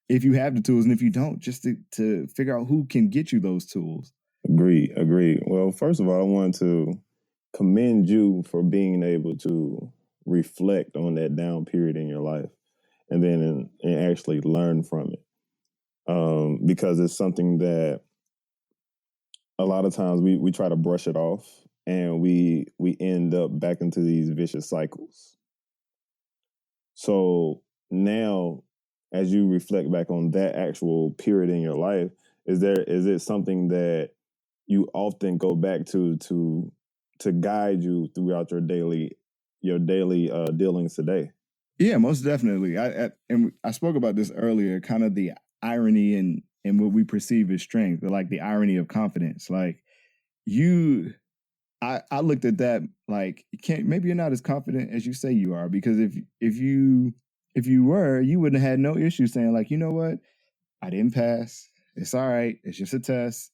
if you have the tools, and if you don't, just to figure out who can get you those tools. Agreed. Well, first of all, I want to commend you for being able to reflect on that down period in your life and then and actually learn from it. Because it's something that a lot of times we try to brush it off, and we end up back into these vicious cycles. So now as you reflect back on that actual period in your life, is it something that you often go back to guide you throughout your daily dealings today? Yeah, most definitely. I spoke about this earlier, kind of the irony in what we perceive as strength, like the irony of confidence. Like I looked at that like maybe you're not as confident as you say you are, because if you were, you wouldn't have had no issue saying like, you know what, I didn't pass. It's all right. It's just a test.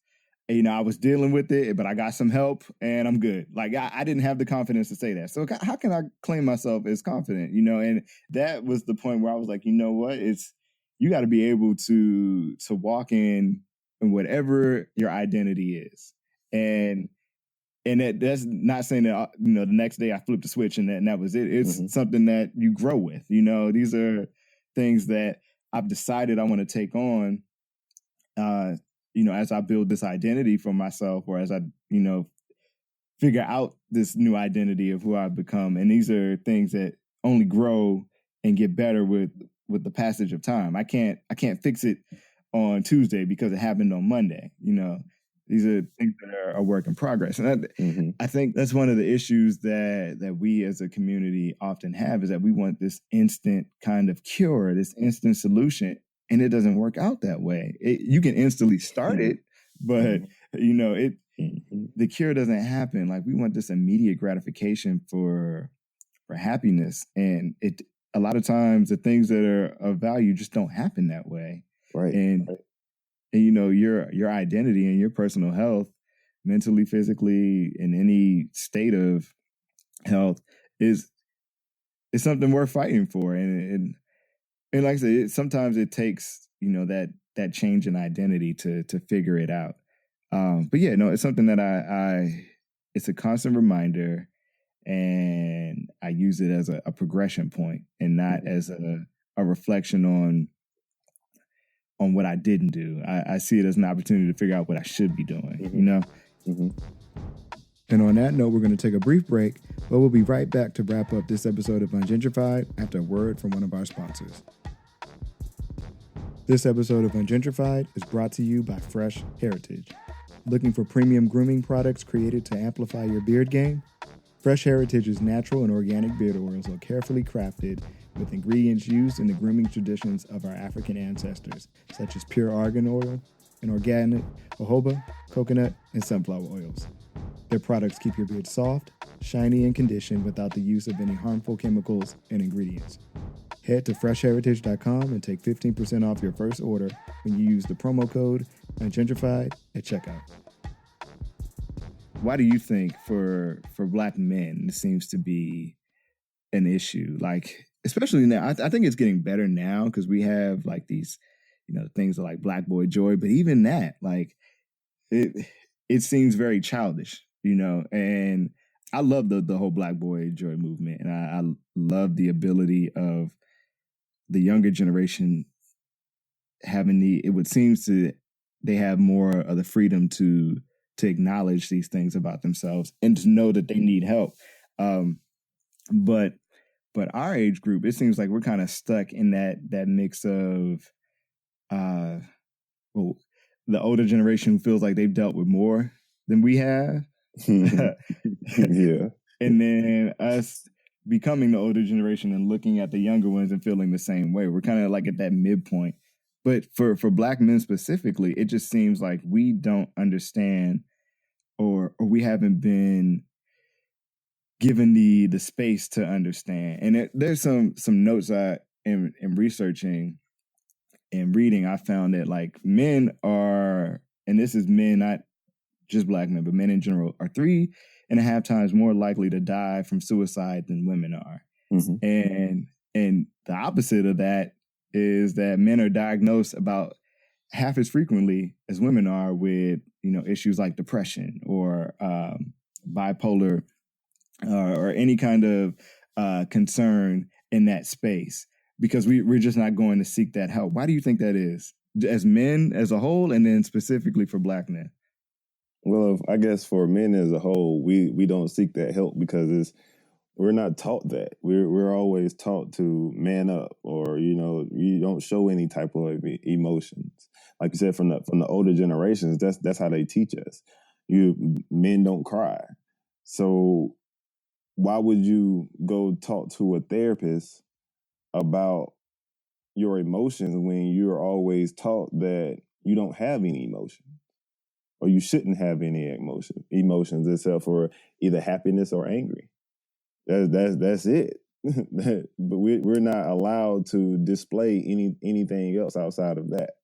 I was dealing with it, but I got some help and I'm good. Like I didn't have the confidence to say that. So how can I claim myself as confident? And that was the point where I was like, you know what? You got to be able to walk in whatever your identity is. And that's not saying that, the next day I flipped the switch and that was it. It's something that you grow with. These are things that I've decided I want to take on, as I build this identity for myself, or as I, figure out this new identity of who I've become. And these are things that only grow and get better with the passage of time. I can't fix it on Tuesday because it happened on Monday. These are things that are a work in progress. And I think that's one of the issues that we as a community often have, is that we want this instant kind of cure, this instant solution. And it doesn't work out that way. You can instantly start it, but the cure doesn't happen. Like we want this immediate gratification for happiness, and a lot of times the things that are of value just don't happen that way. Right. And your identity and your personal health, mentally, physically, in any state of health, is something worth fighting for. And like I said, sometimes it takes, that change in identity to figure it out. But yeah, no, it's something that it's a constant reminder, and I use it as a progression point and not as a reflection on what I didn't do. I see it as an opportunity to figure out what I should be doing, And on that note, we're going to take a brief break, but we'll be right back to wrap up this episode of Ungentrified after a word from one of our sponsors. This episode of Ungentrified is brought to you by Fresh Heritage. Looking for premium grooming products created to amplify your beard game? Fresh Heritage's natural and organic beard oils are carefully crafted with ingredients used in the grooming traditions of our African ancestors, such as pure argan oil and organic jojoba, coconut, and sunflower oils. Their products keep your beard soft, shiny, and conditioned without the use of any harmful chemicals and ingredients. Head to freshheritage.com and take 15% off your first order when you use the promo code Ungentrified at checkout. Why do you think for Black men this seems to be an issue? Like, especially now, I think it's getting better now because we have like these, things like Black Boy Joy, but even that, like, it seems very childish, and I love the whole Black Boy Joy movement, and I love the ability of the younger generation having they have more of the freedom to acknowledge these things about themselves and to know that they need help. But our age group, it seems like we're kind of stuck in that mix of, the older generation who feels like they've dealt with more than we have. Yeah. And then us becoming the older generation and looking at the younger ones and feeling the same way. We're kind of like at that midpoint. But for Black men specifically, it just seems like we don't understand or we haven't been given the space to understand. And there's some notes in researching and reading, I found that like men are, and this is men, not just Black men, but men in general, are 3.5 times more likely to die from suicide than women are. And the opposite of that is that men are diagnosed about half as frequently as women are with, issues like depression or bipolar or any kind of concern in that space, because we're just not going to seek that help. Why do you think that is, as men as a whole, and then specifically for Black men? Well, I guess for men as a whole, we don't seek that help because we're not taught that. We're always taught to man up, or you don't show any type of emotions. Like you said, from the older generations, that's how they teach us. Men don't cry. So why would you go talk to a therapist about your emotions when you're always taught that you don't have any emotion, or you shouldn't have any emotions except for either happiness or angry? That's it. But we're not allowed to display anything else outside of that.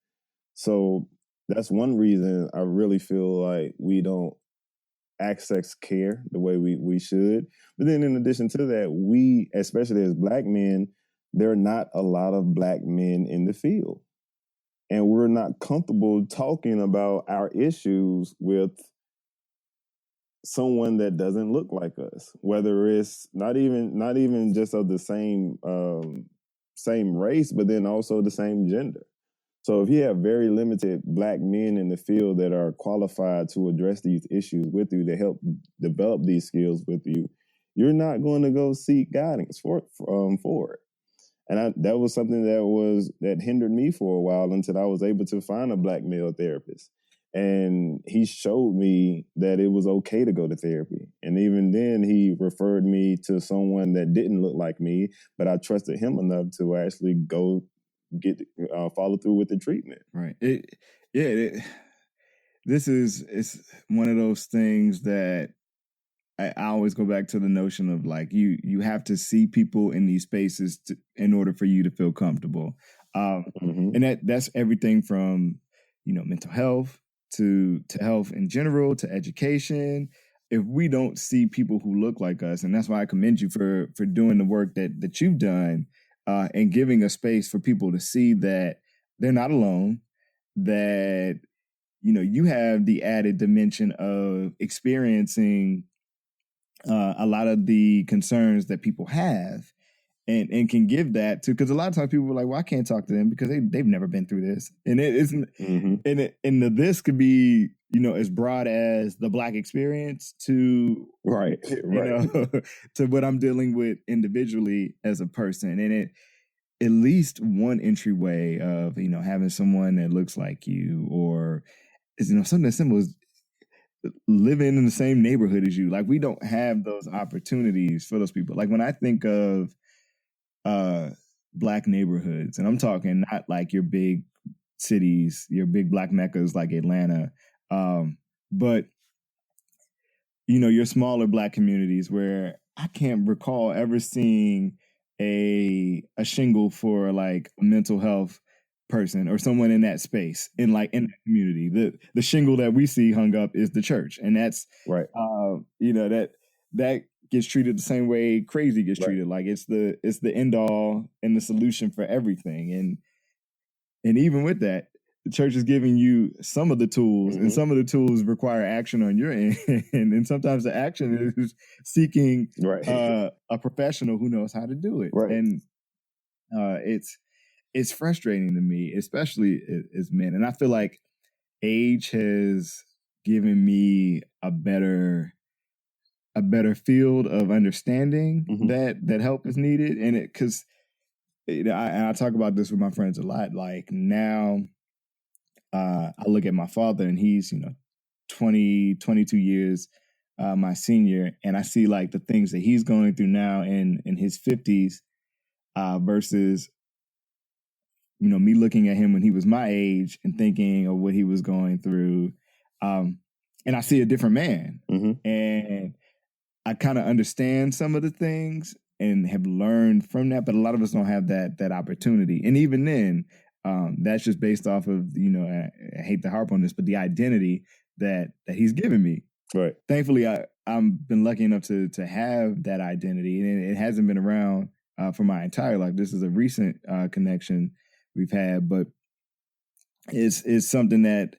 So that's one reason I really feel like we don't access care the way we should. But then in addition to that, we, especially as Black men, there are not a lot of Black men in the field. And we're not comfortable talking about our issues with someone that doesn't look like us, whether it's not even just of the same race, but then also the same gender. So if you have very limited Black men in the field that are qualified to address these issues with you, to help develop these skills with you, you're not going to go seek guidance for it. And that was something that hindered me for a while, until I was able to find a Black male therapist. And he showed me that it was okay to go to therapy. And even then, he referred me to someone that didn't look like me, but I trusted him enough to actually go follow through with the treatment. Right. It's one of those things that I always go back to the notion of, like, you have to see people in these spaces in order for you to feel comfortable. And that's everything from, mental health to health in general, to education. If we don't see people who look like us, and that's why I commend you for doing the work that you've done, and giving a space for people to see that they're not alone, that, you have the added dimension of experiencing a lot of the concerns that people have, and can give that to, because a lot of times people are like, well, I can't talk to them because they've never been through this. And it isn't, and this could be, as broad as the Black experience to, right. To what I'm dealing with individually as a person. And it, at least one entryway of, having someone that looks like you, or is, something as simple as living in the same neighborhood as you. Like, we don't have those opportunities for those people. Like, when I think of Black neighborhoods, and I'm talking not like your big cities, your big Black meccas like Atlanta, but your smaller Black communities, where I can't recall ever seeing a shingle for, like, a mental health person or someone in that space, in that community. The shingle that we see hung up is the church, and that's right. That gets treated the same way crazy gets treated. Like, it's the end all and the solution for everything. And even with that, the church is giving you some of the tools, and some of the tools require action on your end. And sometimes the action is seeking a professional who knows how to do it. Right. And it's frustrating to me, especially as men. And I feel like age has given me a better field of understanding that help is needed. And because I talk about this with my friends a lot. Like, now, I look at my father, and he's 22 years my senior, and I see, like, the things that he's going through now in his 50s versus me looking at him when he was my age and thinking of what he was going through, and I see a different man, and I kind of understand some of the things and have learned from that, but a lot of us don't have that opportunity. And even then, that's just based off of, I hate to harp on this, but the identity that he's given me. Right. Thankfully, I've been lucky enough to have that identity, and it hasn't been around for my entire life. This is a recent connection we've had, but it's something that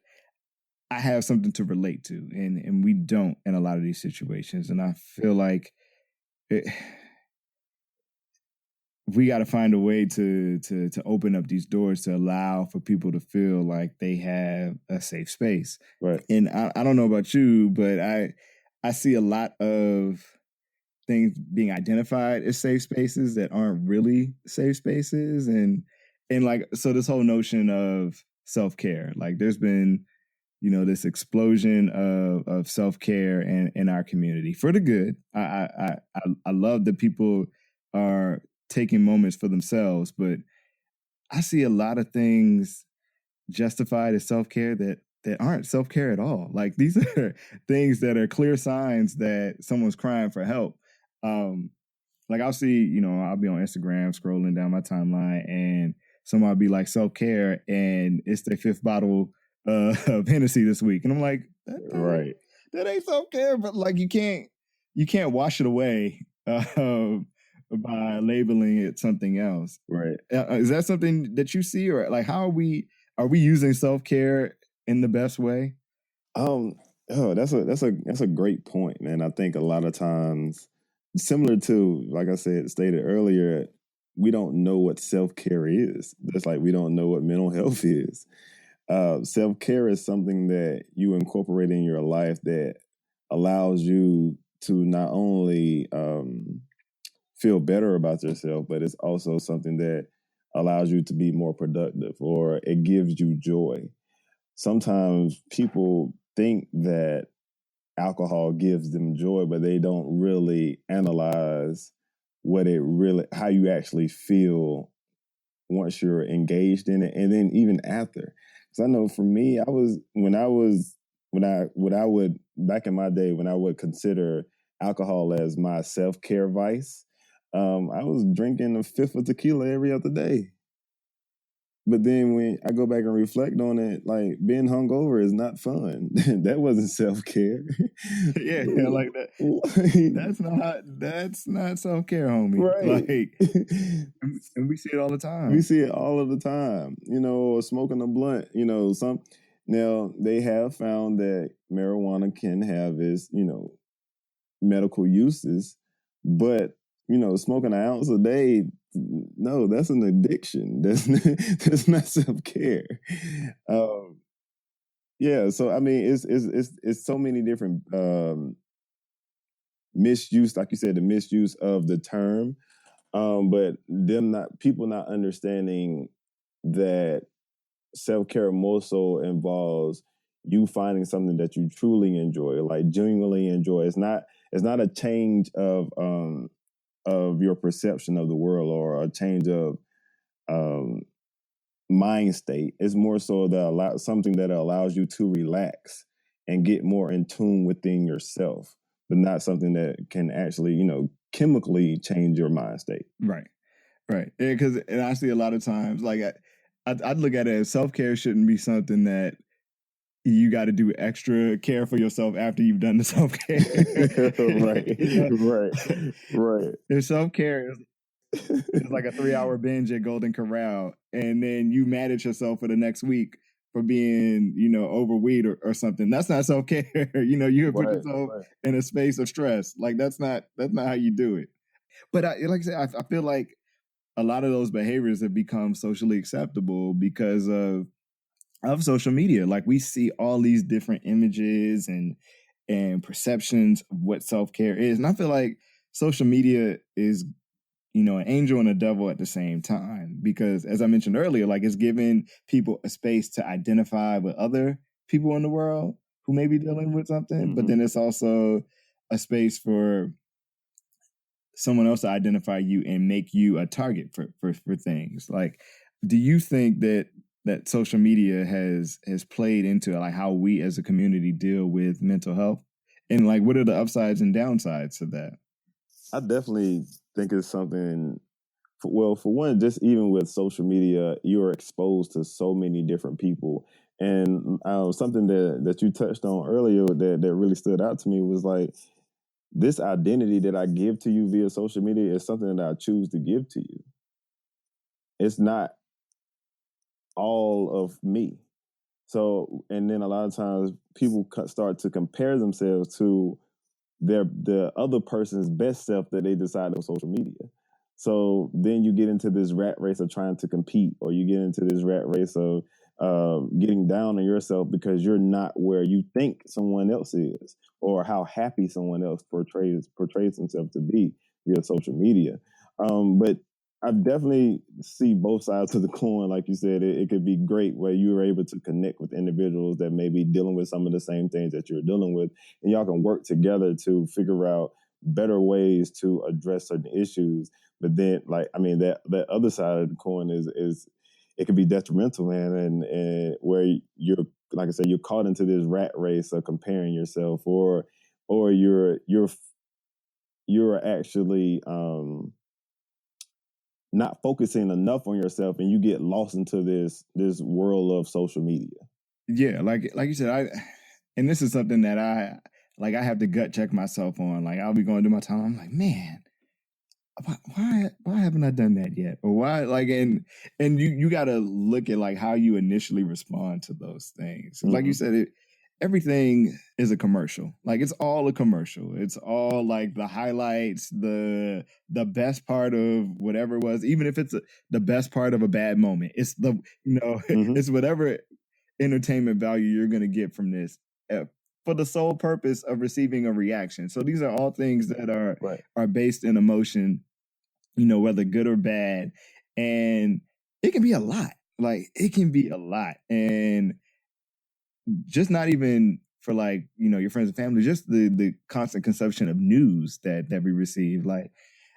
I have something to relate to, and we don't in a lot of these situations. And I feel like we got to find a way to open up these doors to allow for people to feel like they have a safe space. Right. And I don't know about you, but I see a lot of things being identified as safe spaces that aren't really safe spaces, and like, so this whole notion of self-care, like there's been, you know, this explosion of self-care in our community for the good. I love that people are taking moments for themselves, but I see a lot of things justified as self-care that aren't self-care at all. Like, these are things that are clear signs that someone's crying for help. Like, I'll see, you know, I'll be on Instagram scrolling down my timeline, and someone will be like, self-care, and it's their 5th bottle of Hennessy this week. And I'm like, Right. that ain't self-care. But like, you can't wash it away by labeling it something else. Right. Is that something that you see, or like, how are we using self-care in the best way? Oh, that's a great point, man. I think a lot of times, similar to, like I stated earlier, we don't know what self-care is. Just like we don't know what mental health is. Self-care is something that you incorporate in your life that allows you to not only feel better about yourself, but it's also something that allows you to be more productive, or it gives you joy. Sometimes people think that alcohol gives them joy, but they don't really analyze how you actually feel once you're engaged in it, and then even after. Because I know for me, back in my day, when I would consider alcohol as my self-care vice, I was drinking a 5th of tequila every other day. But then when I go back and reflect on it, like, being hungover is not fun. That wasn't self-care. Yeah, like that. That's not self-care, homie. Right. Like, and we see it all the time. We see it all of the time. You know, smoking a blunt. You know, now they have found that marijuana can have its, you know, medical uses, but, you know, smoking an ounce a day, no, that's an addiction. That's not self-care. Yeah, so I mean, it's so many different misuse, like you said, the misuse of the term, but people not understanding that self-care more so involves you finding something that you truly enjoy, like genuinely enjoy. It's not a change of your perception of the world, or a change of mind state. It's more so something that allows you to relax and get more in tune within yourself, but not something that can actually, you know, chemically change your mind state. Right. Because I see a lot of times, like, I'd look at it as self-care shouldn't be something that you got to do extra care for yourself after you've done the self-care. Right. If self-care is like a 3-hour binge at Golden Corral, and then you mad at yourself for the next week for being, you know, overweight or something, that's not self-care. You know, you have put yourself in a space of stress. Like, that's not how you do it. But like I said, I feel like a lot of those behaviors have become socially acceptable because of social media. Like, we see all these different images and perceptions of what self-care is. And I feel like social media is, you know, an angel and a devil at the same time, because, as I mentioned earlier, like, it's giving people a space to identify with other people in the world who may be dealing with something, Mm-hmm. but then it's also a space for someone else to identify you and make you a target for things. Like, do you think that social media has played into, like, how we as a community deal with mental health, and like, what are the upsides and downsides to that? I definitely think it's something. For one, just even with social media, you're exposed to so many different people, and something that you touched on earlier that really stood out to me was like, this identity that I give to you via social media is something that I choose to give to you. It's not all of me. So, and then a lot of times people start to compare themselves to the other person's best self that they decide on social media. So then you get into this rat race of trying to compete, or you get into this rat race of getting down on yourself because you're not where you think someone else is, or how happy someone else portrays themselves to be via social media. But I definitely see both sides of the coin. Like you said, it could be great where you are able to connect with individuals that may be dealing with some of the same things that you're dealing with, and y'all can work together to figure out better ways to address certain issues. But then, that other side of the coin is it can be detrimental, man, and where you're, like I said, you're caught into this rat race of comparing yourself, or you're actually not focusing enough on yourself, and you get lost into this world of social media. Yeah, like you said, and this is something that I have to gut check myself on. Like, I'll be going through my time, I'm like, man, why haven't I done that yet? Or why, like, and you got to look at like how you initially respond to those things. Mm-hmm. Like you said, everything is a commercial. Like, it's all a commercial. It's all like the highlights, the best part of whatever it was, even if it's the best part of a bad moment. It's the, mm-hmm. It's whatever entertainment value you're going to get from this for the sole purpose of receiving a reaction. So these are all things that are based in emotion, whether good or bad. And it can be a lot. Like, it can be a lot. And just not even for like, your friends and family, just the constant consumption of news that we receive. Like,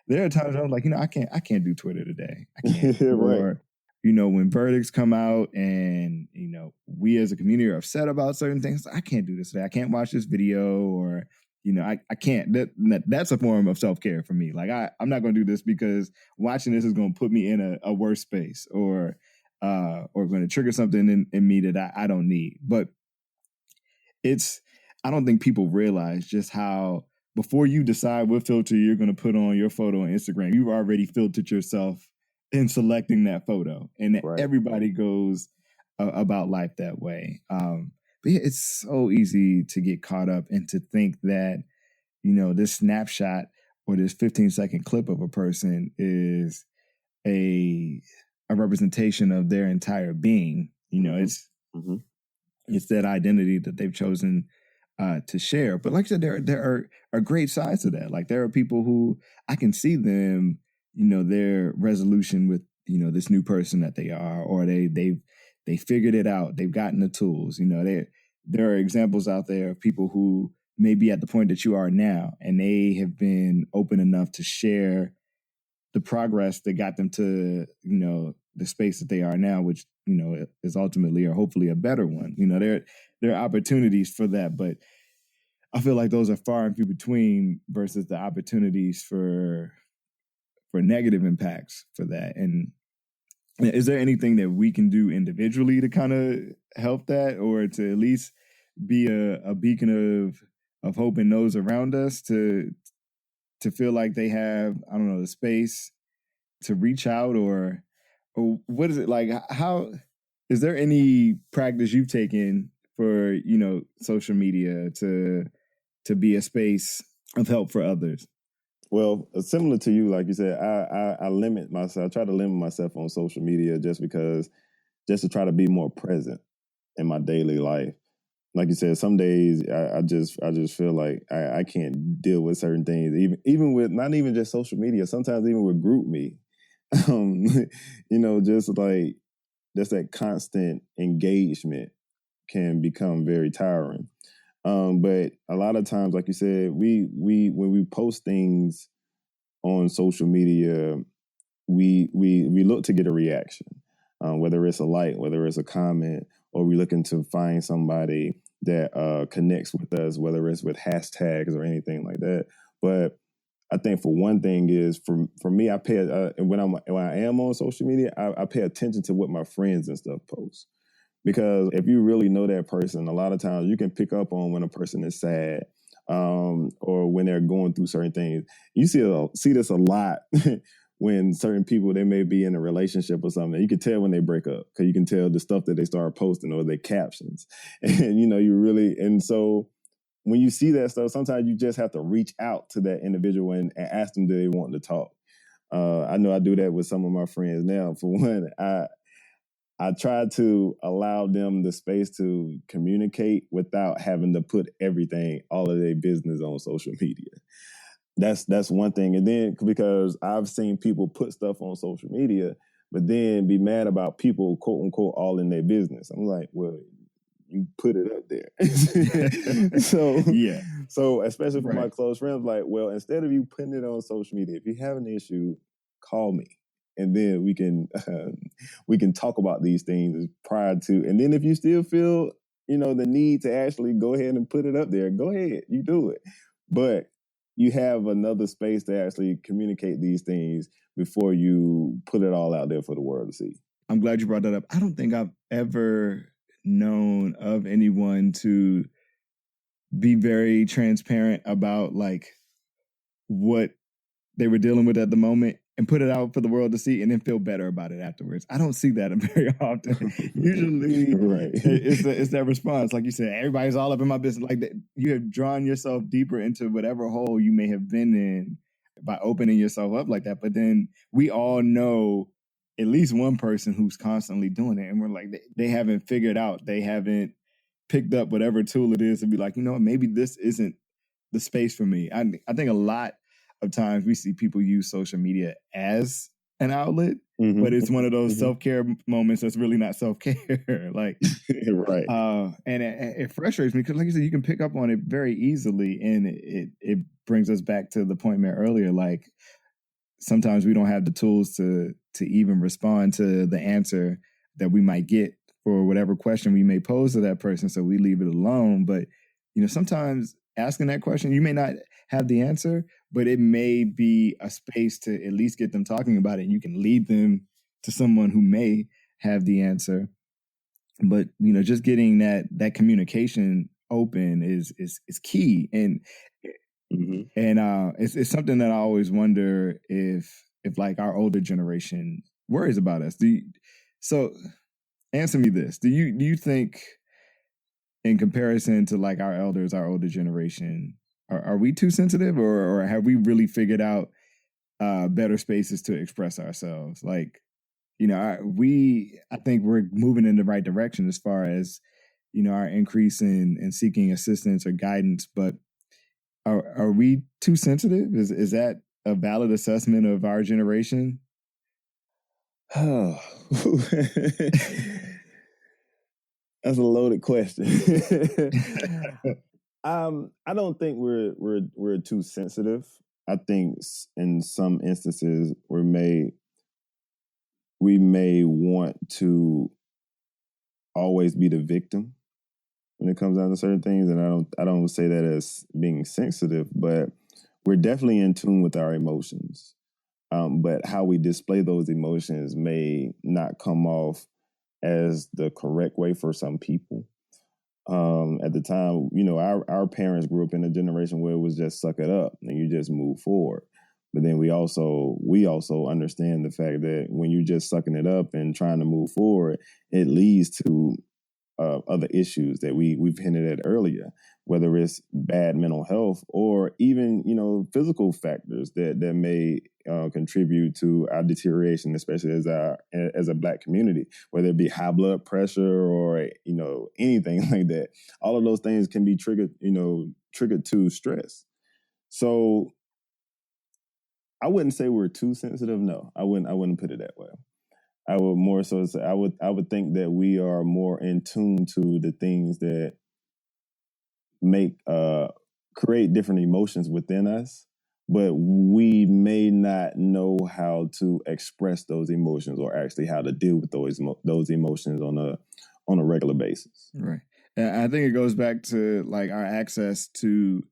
there are times I'm like, I can't do Twitter today. I can't. Right. Or, when verdicts come out and, we as a community are upset about certain things, I can't do this today. I can't watch this video, or, I can't. That's a form of self-care for me. Like, I'm not going to do this because watching this is going to put me in a worse space, or going to trigger something in me that I don't need. But I don't think people realize just how, before you decide what filter you're going to put on your photo on Instagram, you've already filtered yourself in selecting that photo, and everybody goes about life that way. But yeah, it's so easy to get caught up and to think that, this snapshot or this 15-second clip of a person is a representation of their entire being. Mm-hmm. It's that identity that they've chosen to share. But like I said, there are great sides to that. Like, there are people who I can see them, their resolution with, this new person that they are, or they figured it out. They've gotten the tools. There are examples out there of people who may be at the point that you are now, and they have been open enough to share the progress that got them to, the space that they are now, which, is ultimately or hopefully a better one. There are opportunities for that, but I feel like those are far and few between versus the opportunities for negative impacts for that. And is there anything that we can do individually to kind of help that, or to at least be a beacon of hope in those around us to feel like they have, I don't know, the space to reach out, or what is it like? How is there any practice you've taken for, social media to be a space of help for others? Well, similar to you, like you said, I limit myself. I try to limit myself on social media just to try to be more present in my daily life. Like you said, some days I just feel like I can't deal with certain things, even with not even just social media. Sometimes even with group me, just like that constant engagement can become very tiring. But a lot of times, like you said, we when we post things on social media, we look to get a reaction, whether it's a like, whether it's a comment, or we're looking to find somebody that connects with us, whether it's with hashtags or anything like that. But I think for one thing is for me, I pay when I am on social media, I pay attention to what my friends and stuff post. Because if you really know that person, a lot of times you can pick up on when a person is sad, or when they're going through certain things. You see this a lot when certain people, they may be in a relationship or something. You can tell when they break up, because you can tell the stuff that they start posting or their captions. And and so when you see that stuff, sometimes you just have to reach out to that individual and ask them, do they want to talk? I know I do that with some of my friends now. For one, I try to allow them the space to communicate without having to put everything, all of their business on social media. That's one thing. And then because I've seen people put stuff on social media, but then be mad about people, quote unquote, all in their business. I'm like, well, you put it up there. So especially for my close friends, like, well, instead of you putting it on social media, if you have an issue, call me. And then we can talk about these things prior to. And then if you still feel, the need to actually go ahead and put it up there, go ahead, you do it. But you have another space to actually communicate these things before you put it all out there for the world to see. I'm glad you brought that up. I don't think I've ever known of anyone to be very transparent about like what they were dealing with at the moment and put it out for the world to see and then feel better about it afterwards. I don't see that very often. Usually it's that response. Like you said, everybody's all up in my business. Like you have drawn yourself deeper into whatever hole you may have been in by opening yourself up like that. But then we all know at least one person who's constantly doing it. And we're like, they haven't figured out. They haven't picked up whatever tool it is to be like, maybe this isn't the space for me. I think a lot of times we see people use social media as an outlet, but it's one of those self-care moments that's really not self-care. Like, right. And it frustrates me because, like you said, you can pick up on it very easily, and it brings us back to the point made earlier. Like, sometimes we don't have the tools to even respond to the answer that we might get for whatever question we may pose to that person, so we leave it alone. But sometimes asking that question, you may not have the answer, but it may be a space to at least get them talking about it. And you can lead them to someone who may have the answer. But, just getting that communication open is key. And, it's something that I always wonder if like our older generation worries about us. So answer me this. Do you think, in comparison to like our elders, our older generation, are we too sensitive, or have we really figured out better spaces to express ourselves? Like, I think we're moving in the right direction as far as, our increase in seeking assistance or guidance. But are we too sensitive? Is that a valid assessment of our generation? Oh, that's a loaded question. I don't think we're too sensitive. I think in some instances we may want to always be the victim when it comes down to certain things, and I don't say that as being sensitive, but we're definitely in tune with our emotions. But how we display those emotions may not come off as the correct way for some people. At the time, our parents grew up in a generation where it was just suck it up and you just move forward. But then we also understand the fact that when you're just sucking it up and trying to move forward, it leads to other issues that we've hinted at earlier, whether it's bad mental health or even, physical factors that may contribute to our deterioration, especially as a Black community, whether it be high blood pressure or, anything like that. All of those things can be triggered to stress. So I wouldn't say we're too sensitive. No, I wouldn't put it that way. I would more so say I would think that we are more in tune to the things that create different emotions within us, but we may not know how to express those emotions or actually how to deal with those emotions on a regular basis. Right. And I think it goes back to like our access to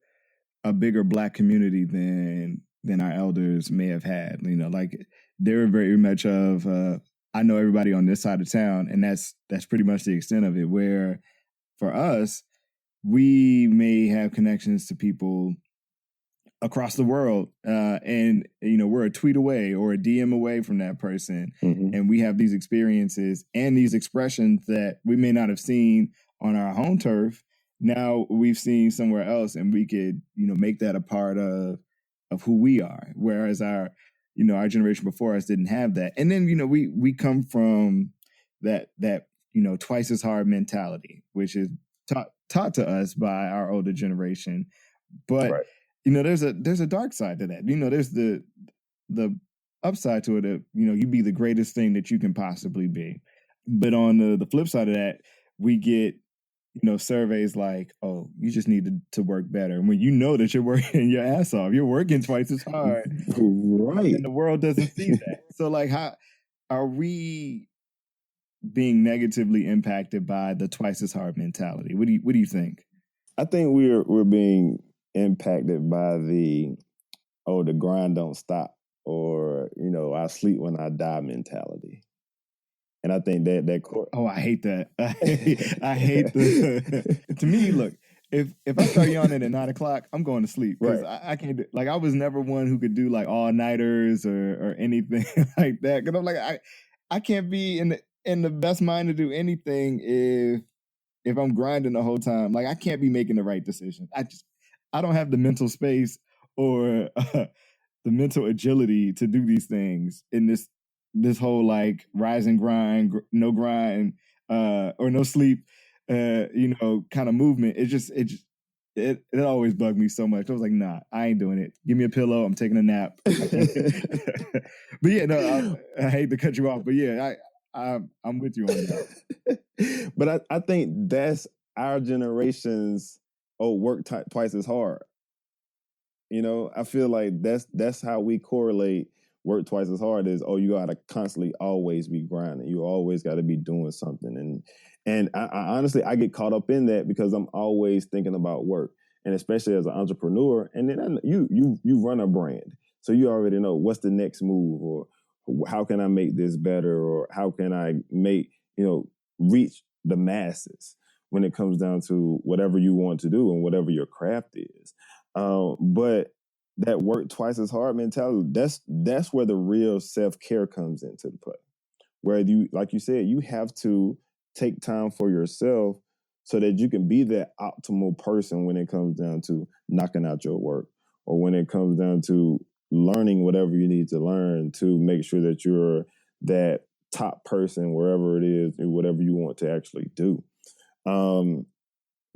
a bigger Black community than our elders may have had. Like they're very much of I know everybody on this side of town, and that's pretty much the extent of it. Where for us, we may have connections to people across the world, and we're a tweet away or a DM away from that person, and we have these experiences and these expressions that we may not have seen on our home turf. Now we've seen somewhere else, and we could make that a part of who we are. Whereas our generation before us didn't have that. And then we come from that twice as hard mentality, which is taught to us by our older generation. But Right. there's a dark side to that. There's the upside to it. You be the greatest thing that you can possibly be. But on the flip side of that, we get surveys like, oh, you just need to work better. And when that you're working your ass off, you're working twice as hard, Right? and the world doesn't see that. So like, how are we being negatively impacted by the twice as hard mentality? What do you think? I think we're being impacted by the grind don't stop, or I sleep when I die mentality. And I think that oh, I hate that. I hate the. To me, look, if I start yawning at 9:00, I'm going to sleep, because I can't do, like, I was never one who could do like all nighters or anything like that. Because I'm like, I can't be in the best mind to do anything if I'm grinding the whole time. Like, I can't be making the right decision. I don't have the mental space or the mental agility to do these things in this whole like rise and grind, no grind, or no sleep, kind of movement. It always bugged me so much. I was like, nah, I ain't doing it. Give me a pillow. I'm taking a nap. But yeah, no, I hate to cut you off, but yeah, I'm with you on that. But I think that's our generation's work twice as hard. I feel like that's how we correlate work twice as hard is, you gotta constantly always be grinding. You always gotta be doing something. And I honestly, I get caught up in that because I'm always thinking about work. And especially as an entrepreneur, and then you run a brand. So you already know what's the next move, or how can I make this better, or how can I make, reach the masses when it comes down to whatever you want to do and whatever your craft is. But that work twice as hard mentality, that's where the real self-care comes into the play. Where you, like you said, you have to take time for yourself so that you can be that optimal person when it comes down to knocking out your work, or when it comes down to learning whatever you need to learn to make sure that you're that top person wherever it is and whatever you want to actually do.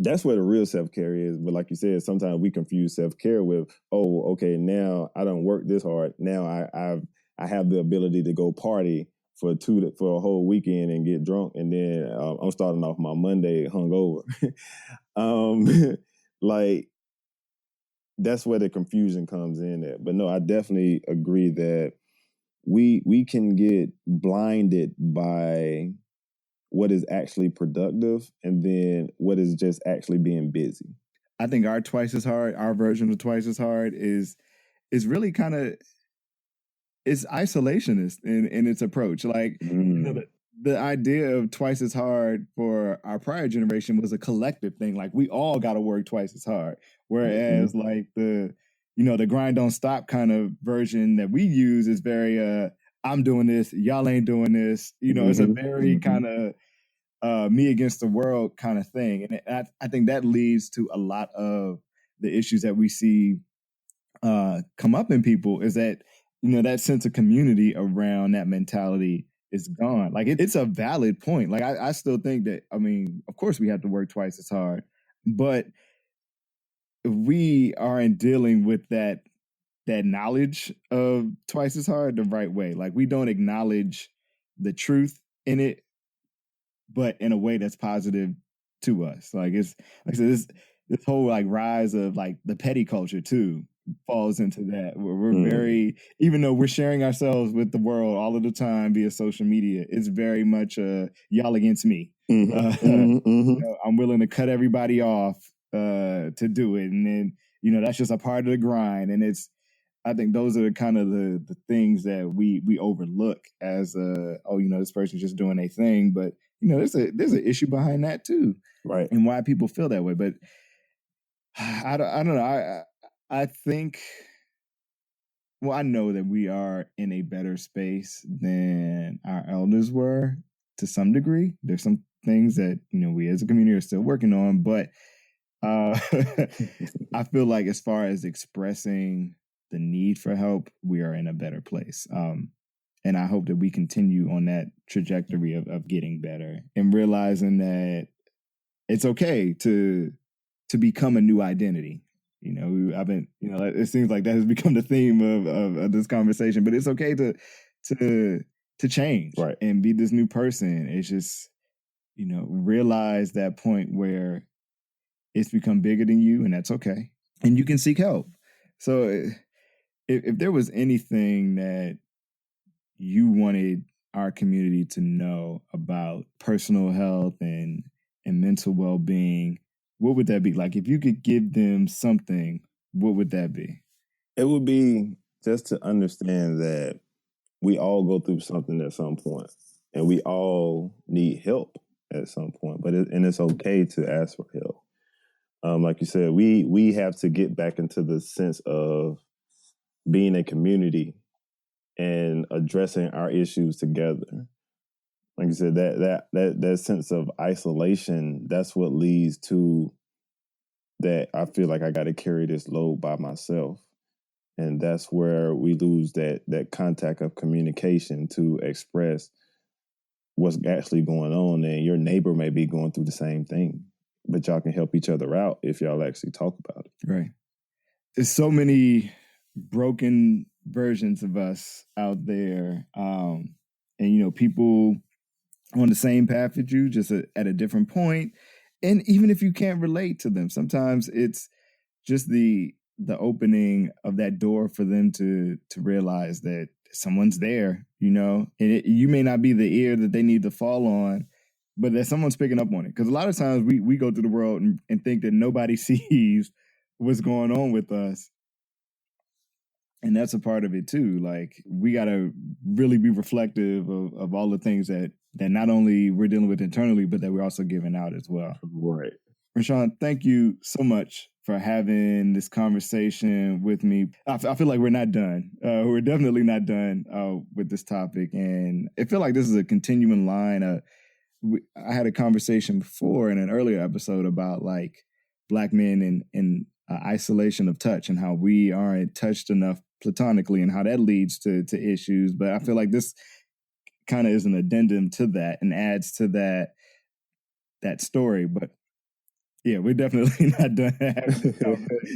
That's where the real self-care is. But like you said, sometimes we confuse self-care with, okay, now I don't work this hard. Now I have the ability to go party for a whole weekend and get drunk, and then I'm starting off my Monday hungover. Like, that's where the confusion comes in at. But no, I definitely agree that we can get blinded by what is actually productive and then what is just actually being busy. I think our version of twice as hard is really kind of, it's isolationist in its approach. Like, the idea of twice as hard for our prior generation was a collective thing. Like, we all got to work twice as hard. Whereas like the grind don't stop kind of version that we use is very, I'm doing this, y'all ain't doing this. It's a very kind of me against the world kind of thing. And I think that leads to a lot of the issues that we see come up in people, is that, that sense of community around that mentality is gone. Like, it's a valid point. Like, I still think that, of course we have to work twice as hard, but we aren't dealing with that knowledge of twice as hard the right way. Like, we don't acknowledge the truth in it, but in a way that's positive to us. Like, it's like I said, this whole like rise of like the petty culture too falls into that. We're very, even though we're sharing ourselves with the world all of the time via social media, it's very much y'all against me. I'm willing to cut everybody off to do it, and then that's just a part of the grind. And I think those are kind of the things that we overlook as this person's just doing a thing, but there's an issue behind that too, right? And why people feel that way. But I don't know. I think, well, I know that we are in a better space than our elders were to some degree. There's some things that we as a community are still working on, but I feel like as far as expressing the need for help, we are in a better place. And I hope that we continue on that trajectory of getting better and realizing that it's okay to become a new identity. You know, I've been, you know, it seems like that has become the theme of this conversation, but it's okay to change, right, and be this new person. It's just, you know, realize that point where it's become bigger than you, and that's okay. And you can seek help. So if there was anything that you wanted our community to know about personal health and mental well-being, what would that be? Like, if you could give them something, what would that be? It would be just to understand that we all go through something at some point, and we all need help at some point. But it's okay to ask for help. Like you said, we have to get back into the sense of being a community and addressing our issues together. Like you said, that sense of isolation, that's what leads to that. I feel like I got to carry this load by myself. And that's where we lose that contact of communication to express what's actually going on. And your neighbor may be going through the same thing, but y'all can help each other out if y'all actually talk about it. Right. There's so many broken versions of us out there. And, you know, people on the same path as you, just at a different point. And even if you can't relate to them, sometimes it's just the opening of that door for them to realize that someone's there, you know, and you may not be the ear that they need to fall on, but that someone's picking up on it. Because a lot of times we go through the world and think that nobody sees what's going on with us. And that's a part of it too. Like, we got to really be reflective of all the things that not only we're dealing with internally, but that we're also giving out as well. Right. Rwenshaun, thank you so much for having this conversation with me. I feel like we're not done. We're definitely not done with this topic. And I feel like this is a continuing line. I had a conversation before in an earlier episode about like Black men in isolation of touch and how we aren't touched enough platonically and how that leads to issues. But I feel like this kind of is an addendum to that and adds to that story. But yeah, we're definitely not done.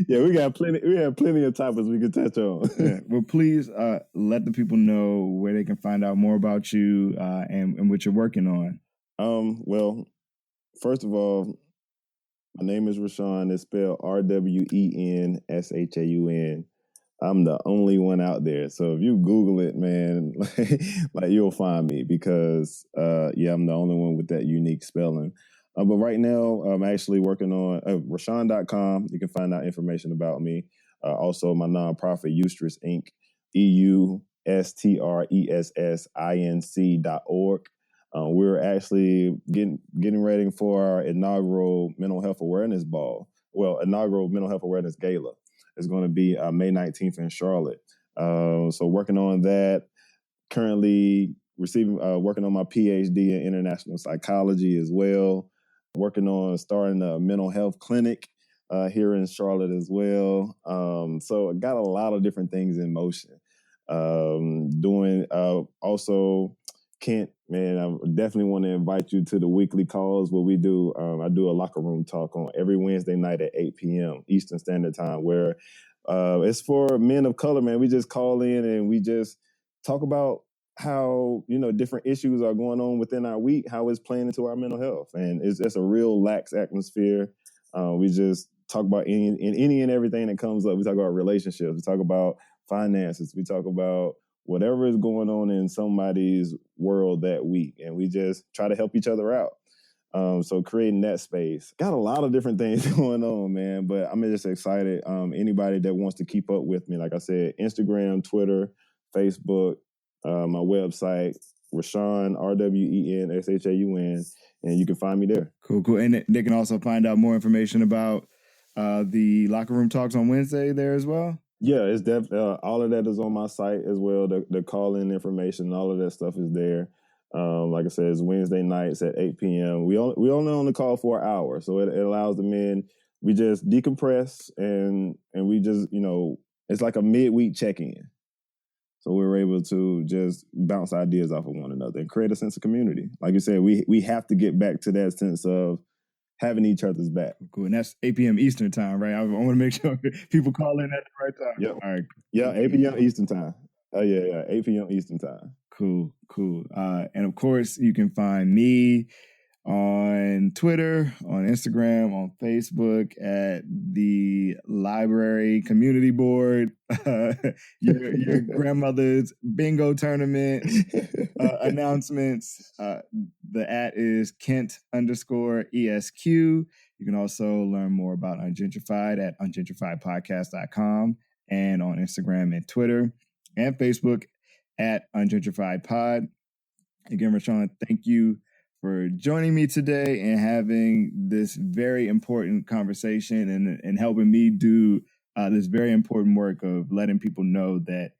Yeah, we have plenty of topics we could touch on. Yeah. Well, please let the people know where they can find out more about you and what you're working on. Well, first of all, my name is Rwenshaun. It's spelled Rwenshaun. I'm the only one out there. So if you Google it, man, like you'll find me because, I'm the only one with that unique spelling. But right now, I'm actually working on Rwenshaun.com. You can find out information about me. Also, my nonprofit, Eustress, Inc., EUSTRESSINC.org. We're actually getting ready for our inaugural Mental Health Awareness Ball. Well, inaugural Mental Health Awareness Gala. It's going to be May 19th in Charlotte. So working on that. Currently working on my PhD in international psychology as well. Working on starting a mental health clinic here in Charlotte as well. So I got a lot of different things in motion. Also, Kent, man, I definitely want to invite you to the weekly calls where we do. I do a locker room talk on every Wednesday night at 8 p.m. Eastern Standard Time, where it's for men of color, man. We just call in and we just talk about how, different issues are going on within our week, how it's playing into our mental health. And it's a real lax atmosphere. We just talk about any and everything that comes up. We talk about relationships. We talk about finances. We talk about whatever is going on in somebody's world that week. And we just try to help each other out. So creating that space. Got a lot of different things going on, man. But I'm just excited. Anybody that wants to keep up with me, like I said, Instagram, Twitter, Facebook, my website, Rwenshaun, Rwenshaun, and you can find me there. Cool. And they can also find out more information about the locker room talks on Wednesday there as well. Yeah, it's definitely all of that is on my site as well. The call-in information, all of that stuff is there. Like I said, it's Wednesday nights at 8 p.m. We only on the call for an hour, so it allows the men. We just decompress and we just it's like a midweek check-in. So we were able to just bounce ideas off of one another and create a sense of community. Like you said, we have to get back to that sense of having each other's back. Cool. And that's 8 p.m. Eastern time, right? I want to make sure people call in at the right time. Yep. All right. Yeah, 8 p.m. Eastern time. Oh, yeah, 8 p.m. Eastern time. Cool. And of course, you can find me on Twitter, on Instagram, on Facebook at the Library Community Board, your grandmother's bingo tournament announcements. The @ is Kent_ESQ. You can also learn more about Ungentrified at ungentrifiedpodcast.com and on Instagram and Twitter and Facebook at ungentrifiedpod. Again, Rwenshaun, thank you for joining me today and having this very important conversation and helping me do this very important work of letting people know that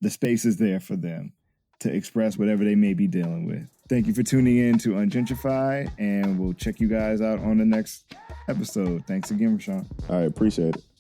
the space is there for them to express whatever they may be dealing with. Thank you for tuning in to Ungentrified, and we'll check you guys out on the next episode. Thanks again, Rwenshaun. All right, appreciate it.